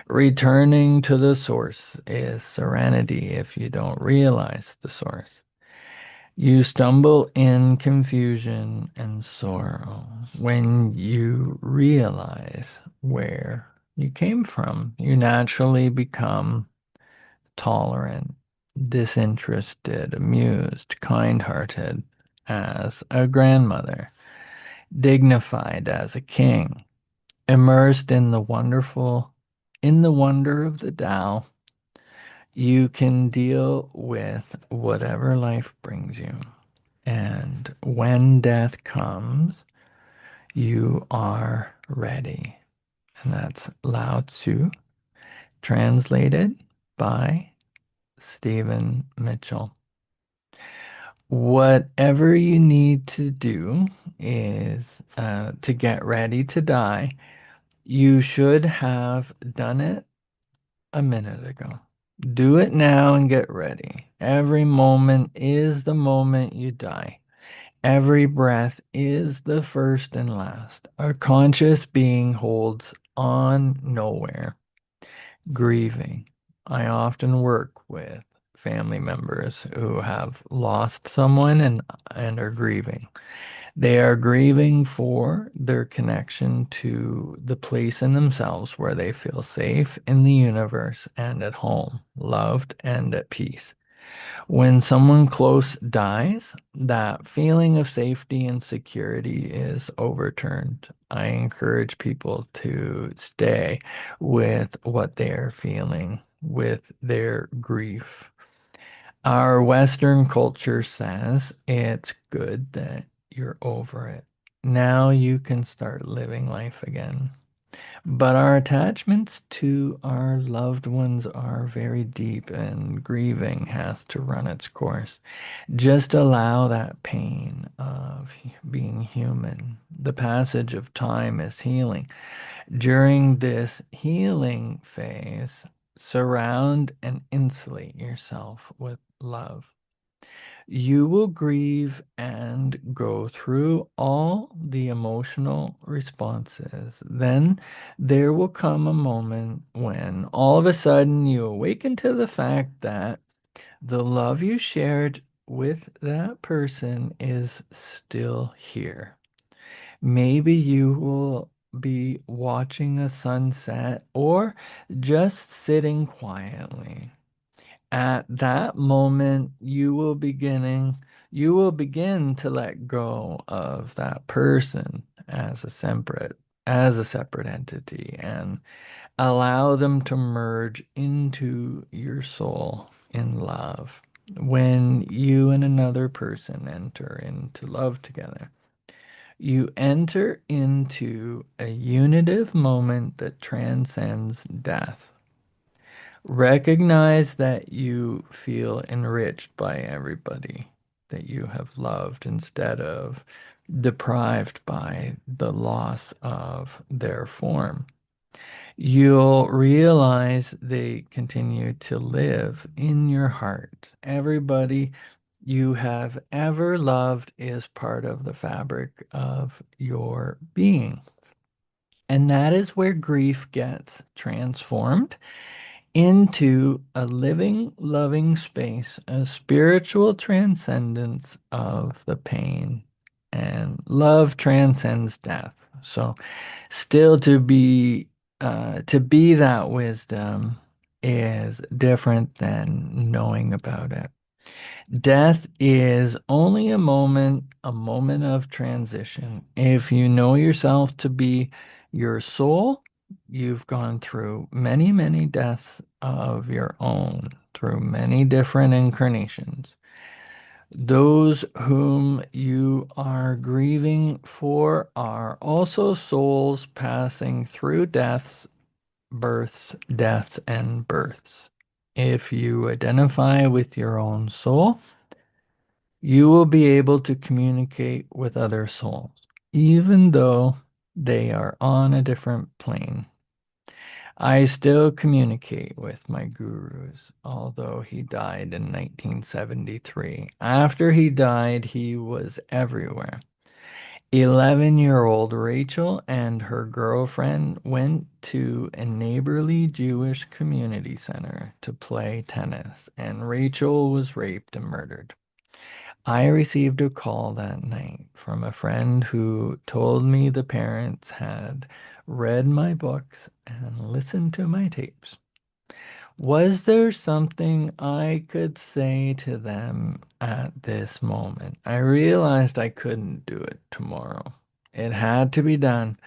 Returning to the source is serenity if you don't realize the source. You stumble in confusion and sorrow when you realize where you came from. You naturally become tolerant, disinterested, amused, kind-hearted as a grandmother, dignified as a king, immersed in the wonder of the Tao. You can deal with whatever life brings you. And when death comes, you are ready. And that's Lao Tzu, translated by Stephen Mitchell. Whatever you need to do is to get ready to die. You should have done it a minute ago. Do it now and get ready. Every moment is the moment you die. Every breath is the first and last. A conscious being holds on nowhere, grieving. I often work with family members who have lost someone and are grieving. They are grieving for their connection to the place in themselves where they feel safe in the universe and at home, loved and at peace. When someone close dies, that feeling of safety and security is overturned. I encourage people to stay with what they are feeling, with their grief. Our Western culture says it's good that you're over it. Now you can start living life again. But our attachments to our loved ones are very deep, and grieving has to run its course. Just allow that pain of being human. The passage of time is healing. During this healing phase, surround and insulate yourself with love. You will grieve and go through all the emotional responses. Then there will come a moment when all of a sudden you awaken to the fact that the love you shared with that person is still here. Maybe you will be watching a sunset or just sitting quietly. At that moment, you will begin to let go of that person as a separate entity and allow them to merge into your soul in love. When you and another person enter into love together, you enter into a unitive moment that transcends death. Recognize that you feel enriched by everybody that you have loved instead of deprived by the loss of their form. You'll realize they continue to live in your heart. Everybody you have ever loved is part of the fabric of your being. And that is where grief gets transformed into a living, loving space, a spiritual transcendence of the pain. And love transcends death. So, still to be that wisdom is different than knowing about it. Death is only a moment of transition. If you know yourself to be your soul, you've gone through many, many deaths of your own, through many different incarnations. Those whom you are grieving for are also souls passing through deaths, births, deaths, and births. If you identify with your own soul, you will be able to communicate with other souls, even though they are on a different plane. I still communicate with my gurus, although he died in 1973. After he died, he was everywhere. 11-year-old Rachel and her girlfriend went to a neighborly Jewish community center to play tennis, and Rachel was raped and murdered. I received a call that night from a friend who told me the parents had read my books and listened to my tapes. Was there something I could say to them at this moment? I realized I couldn't do it tomorrow. It had to be done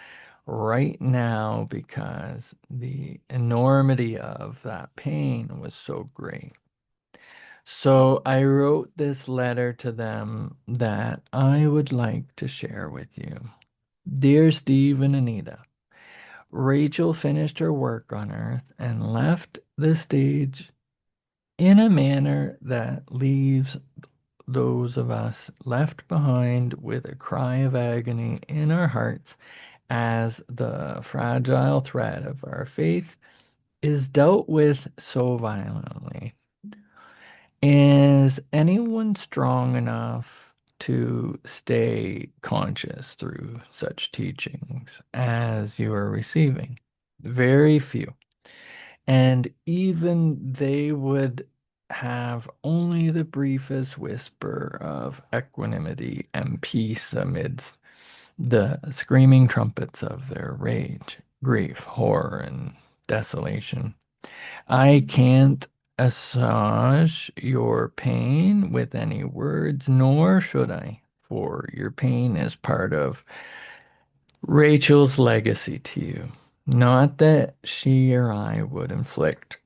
right now because the enormity of that pain was so great. So I wrote this letter to them that I would like to share with you. Dear Steve and Anita, Rachel finished her work on Earth and left the stage in a manner that leaves those of us left behind with a cry of agony in our hearts as the fragile thread of our faith is dealt with so violently. Is anyone strong enough to stay conscious through such teachings as you are receiving? Very few. And even they would have only the briefest whisper of equanimity and peace amidst the screaming trumpets of their rage, grief, horror, and desolation. I can't assuage your pain with any words, nor should I, for your pain is part of Rachel's legacy to you. Not that she or I would inflict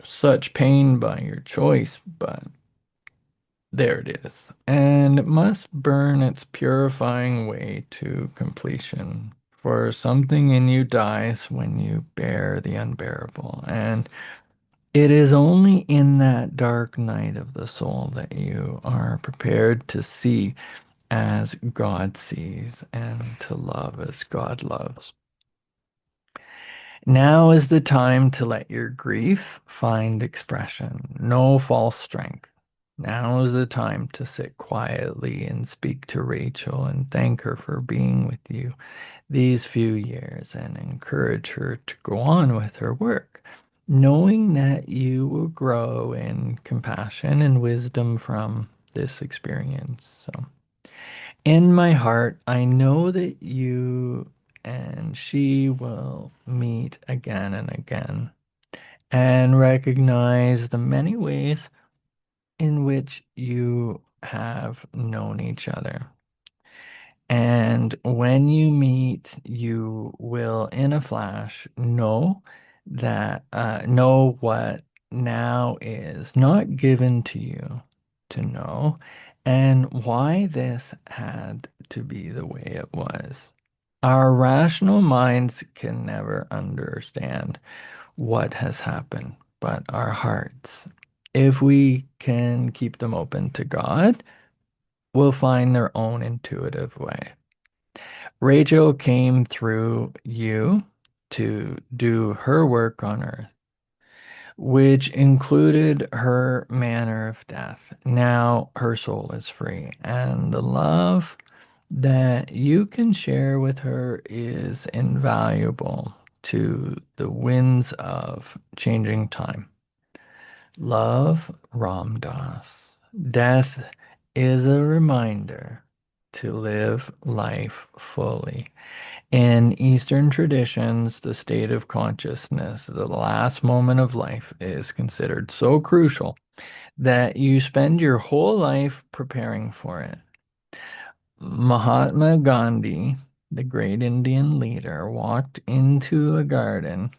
such pain by your choice, but there it is. And it must burn its purifying way to completion. For something in you dies when you bear the unbearable. And it is only in that dark night of the soul that you are prepared to see as God sees and to love as God loves. Now is the time to let your grief find expression, no false strength. Now is the time to sit quietly and speak to Rachel and thank her for being with you these few years and encourage her to go on with her work, knowing that you will grow in compassion and wisdom from this experience. So, in my heart, I know that you and she will meet again and again and recognize the many ways in which you have known each other. And when you meet, you will, in a flash, know what now is not given to you to know, and why this had to be the way it was. Our rational minds can never understand what has happened, but our hearts, if we can keep them open to God, will find their own intuitive way. Rachel came through you to do her work on earth, which included her manner of death. Now her soul is free, and the love that you can share with her is invaluable to the winds of changing time. Love, Ram Dass. Death is a reminder to live life fully. In Eastern traditions, the state of consciousness, the last moment of life, is considered so crucial that you spend your whole life preparing for it. Mahatma Gandhi, the great Indian leader, walked into a garden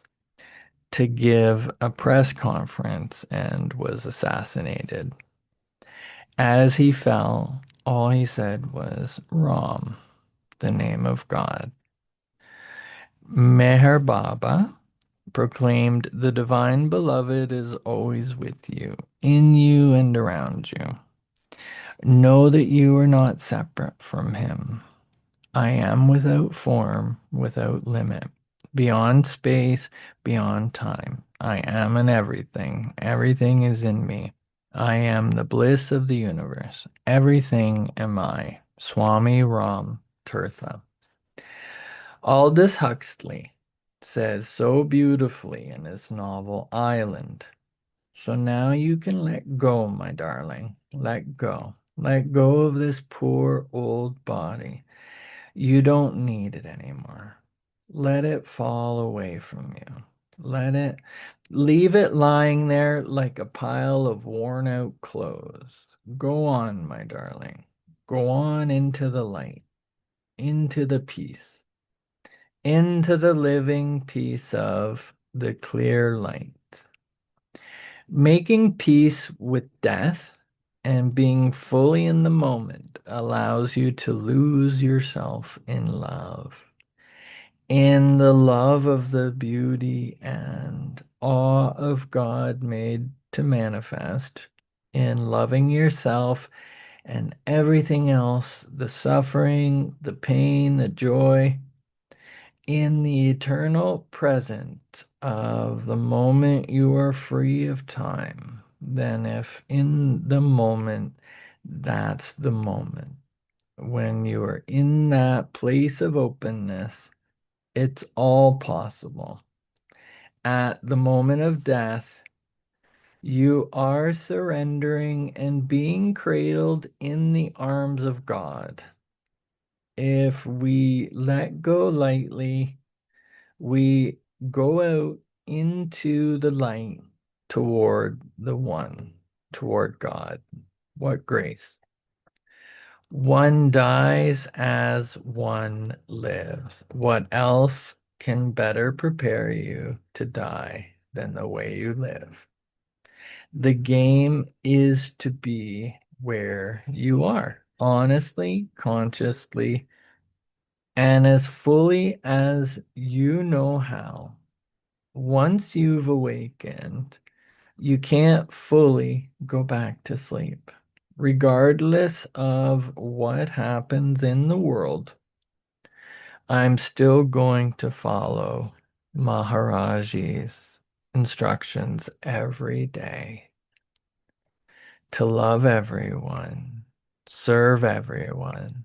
to give a press conference and was assassinated. As he fell, all he said was Ram, the name of God. Meher Baba proclaimed, "The divine beloved is always with you, in you and around you. Know that you are not separate from him. I am without form, without limit, beyond space, beyond time. I am in everything. Everything is in me. I am the bliss of the universe. Everything am I." Swami Ram Tirtha. Aldous Huxley says so beautifully in his novel Island. So now you can let go, my darling. Let go. Let go of this poor old body. You don't need it anymore. Let it fall away from you. Leave it lying there like a pile of worn out clothes. Go on, my darling. Go on into the light, into the peace, into the living peace of the clear light. Making peace with death and being fully in the moment allows you to lose yourself in the love of the beauty and awe of God made to manifest, in loving yourself and everything else, the suffering, the pain, the joy, in the eternal present of the moment you are free of time, then if in the moment, that's the moment. When you are in that place of openness, it's all possible. At the moment of death, you are surrendering and being cradled in the arms of God. If we let go lightly, we go out into the light toward the one, toward God. What grace! One dies as one lives. What else can better prepare you to die than the way you live? The game is to be where you are, honestly, consciously, and as fully as you know how. Once you've awakened, you can't fully go back to sleep. Regardless of what happens in the world, I'm still going to follow Maharaji's instructions every day to love everyone, serve everyone,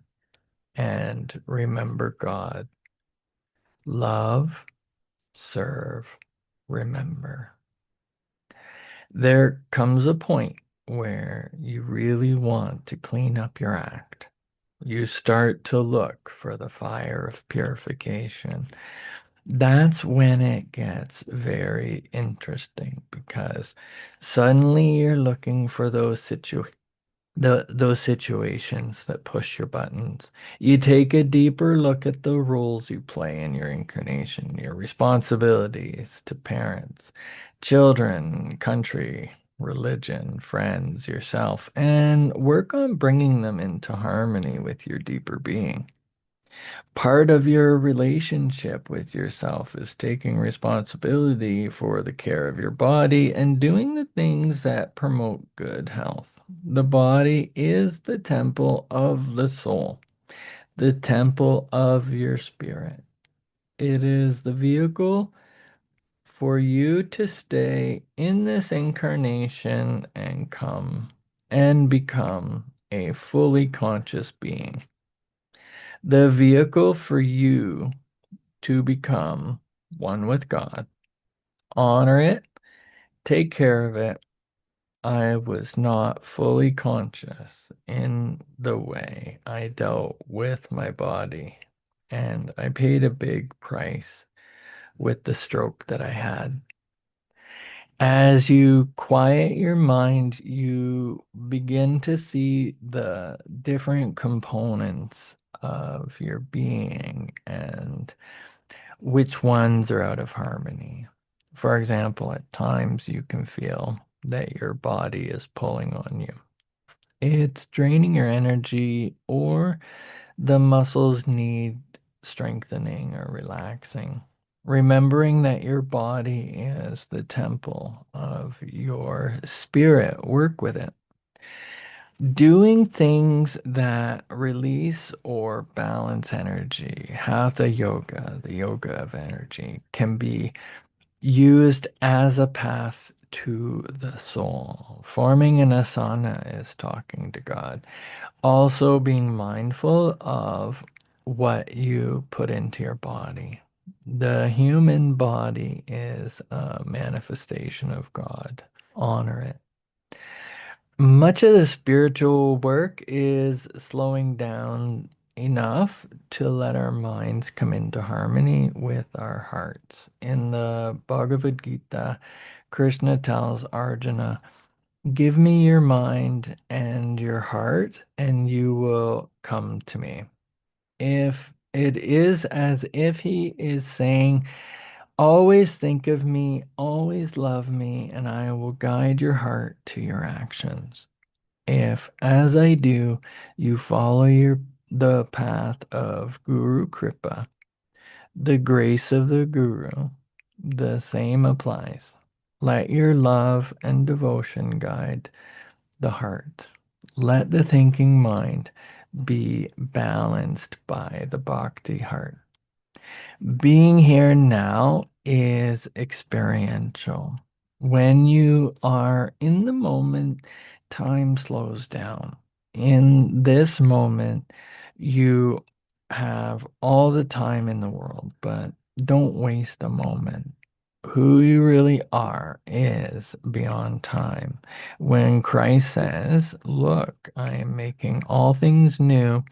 and remember God. Love, serve, remember. There comes a point where you really want to clean up your act. You start to look for the fire of purification. That's when it gets very interesting because suddenly you're looking for those situations that push your buttons. You take a deeper look at the roles you play in your incarnation, your responsibilities to parents, children, country, religion, friends, yourself, and work on bringing them into harmony with your deeper being. Part of your relationship with yourself is taking responsibility for the care of your body and doing the things that promote good health. The body is the temple of the soul, the temple of your spirit. It is the vehicle for you to stay in this incarnation and come and become a fully conscious being. The vehicle for you to become one with God. Honor it, take care of it. I was not fully conscious in the way I dealt with my body, and I paid a big price with the stroke that I had. As you quiet your mind, you begin to see the different components of your being and which ones are out of harmony. For example, at times you can feel that your body is pulling on you. It's draining your energy, or the muscles need strengthening or relaxing. Remembering that your body is the temple of your spirit, work with it. Doing things that release or balance energy, hatha yoga, the yoga of energy, can be used as a path to the soul. Forming an asana is talking to God. Also, being mindful of what you put into your body. The human body is a manifestation of God. Honor it. Much of the spiritual work is slowing down enough to let our minds come into harmony with our hearts. In the Bhagavad Gita, Krishna tells Arjuna, "Give me your mind and your heart, and you will come to me." If it is as if he is saying, "Always think of me, always love me, and I will guide your heart to your actions." If, as I do, you follow the path of Guru Kripa, the grace of the Guru, the same applies. Let your love and devotion guide the heart. Let the thinking mind be balanced by the bhakti heart. Being here now is experiential. When you are in the moment, time slows down. In this moment, you have all the time in the world, but don't waste a moment. Who you really are is beyond time. When Christ says, "Look, I am making all things new,"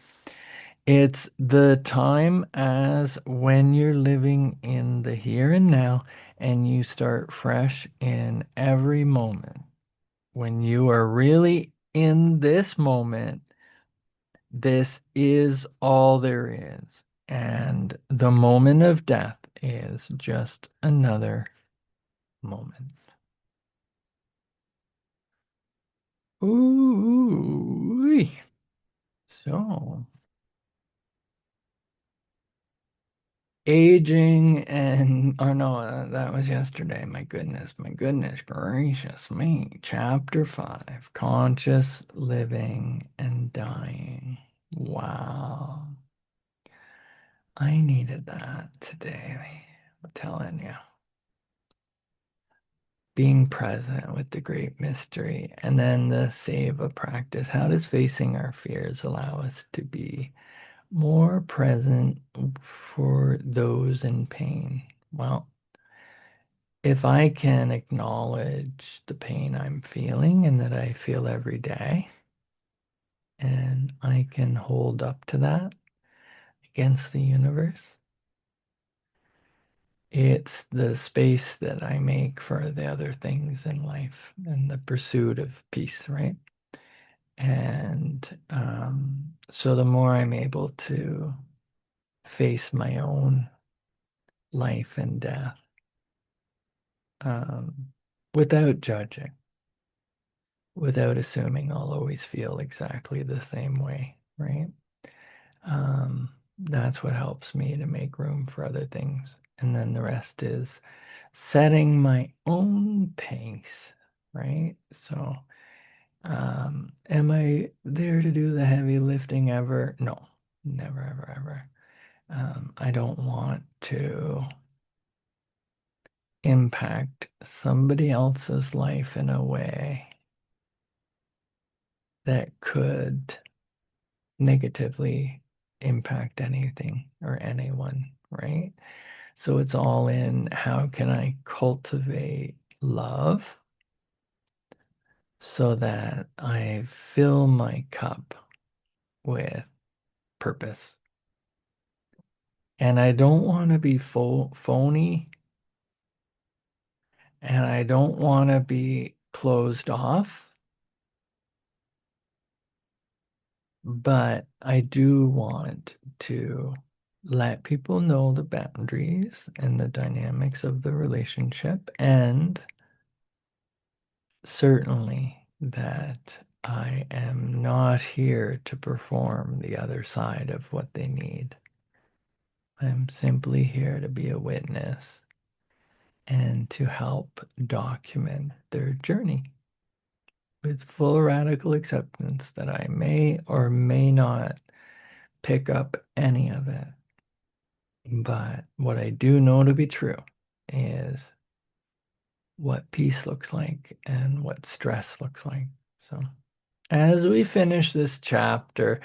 it's the time as when you're living in the here and now and you start fresh in every moment. When you are really in this moment, this is all there is. And the moment of death is just another moment. Ooh. So, aging and oh no, that was yesterday. My goodness gracious me. Chapter 5, conscious living and dying. Wow. I needed that today. I'm telling you. Being present with the great mystery and then the Seva practice. How does facing our fears allow us to be more present for those in pain? Well, if I can acknowledge the pain I'm feeling and that I feel every day, and I can hold up to that against the universe, it's the space that I make for the other things in life and the pursuit of peace, right? And so the more I'm able to face my own life and death um, without judging, without assuming I'll always feel exactly the same way, right? That's what helps me to make room for other things. And then the rest is setting my own pace, right? So, am I there to do the heavy lifting ever? No, never, ever, ever. I don't want to impact somebody else's life in a way that could negatively impact anything or anyone, right? So it's all in how can I cultivate love so that I fill my cup with purpose. And I don't want to be phony and I don't want to be closed off, but I do want to let people know the boundaries and the dynamics of the relationship, and certainly that I am not here to perform the other side of what they need. I'm simply here to be a witness and to help document their journey with full radical acceptance that I may or may not pick up any of it. But what I do know to be true is what peace looks like and what stress looks like. So, as we finish this chapter,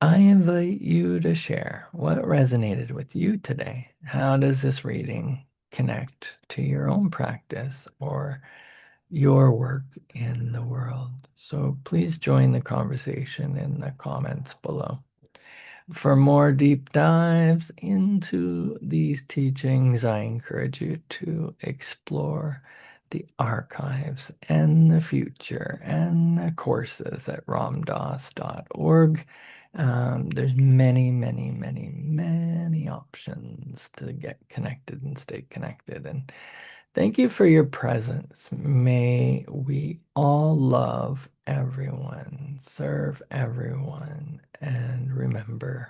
I invite you to share what resonated with you today. How does this reading connect to your own practice or your work in the world? So please join the conversation in the comments below. For more deep dives into these teachings, I encourage you to explore the archives and the future and the courses at ramdas.org. There's many, many, many, many options to get connected and stay connected. And thank you for your presence. May we all love everyone, serve everyone, and remember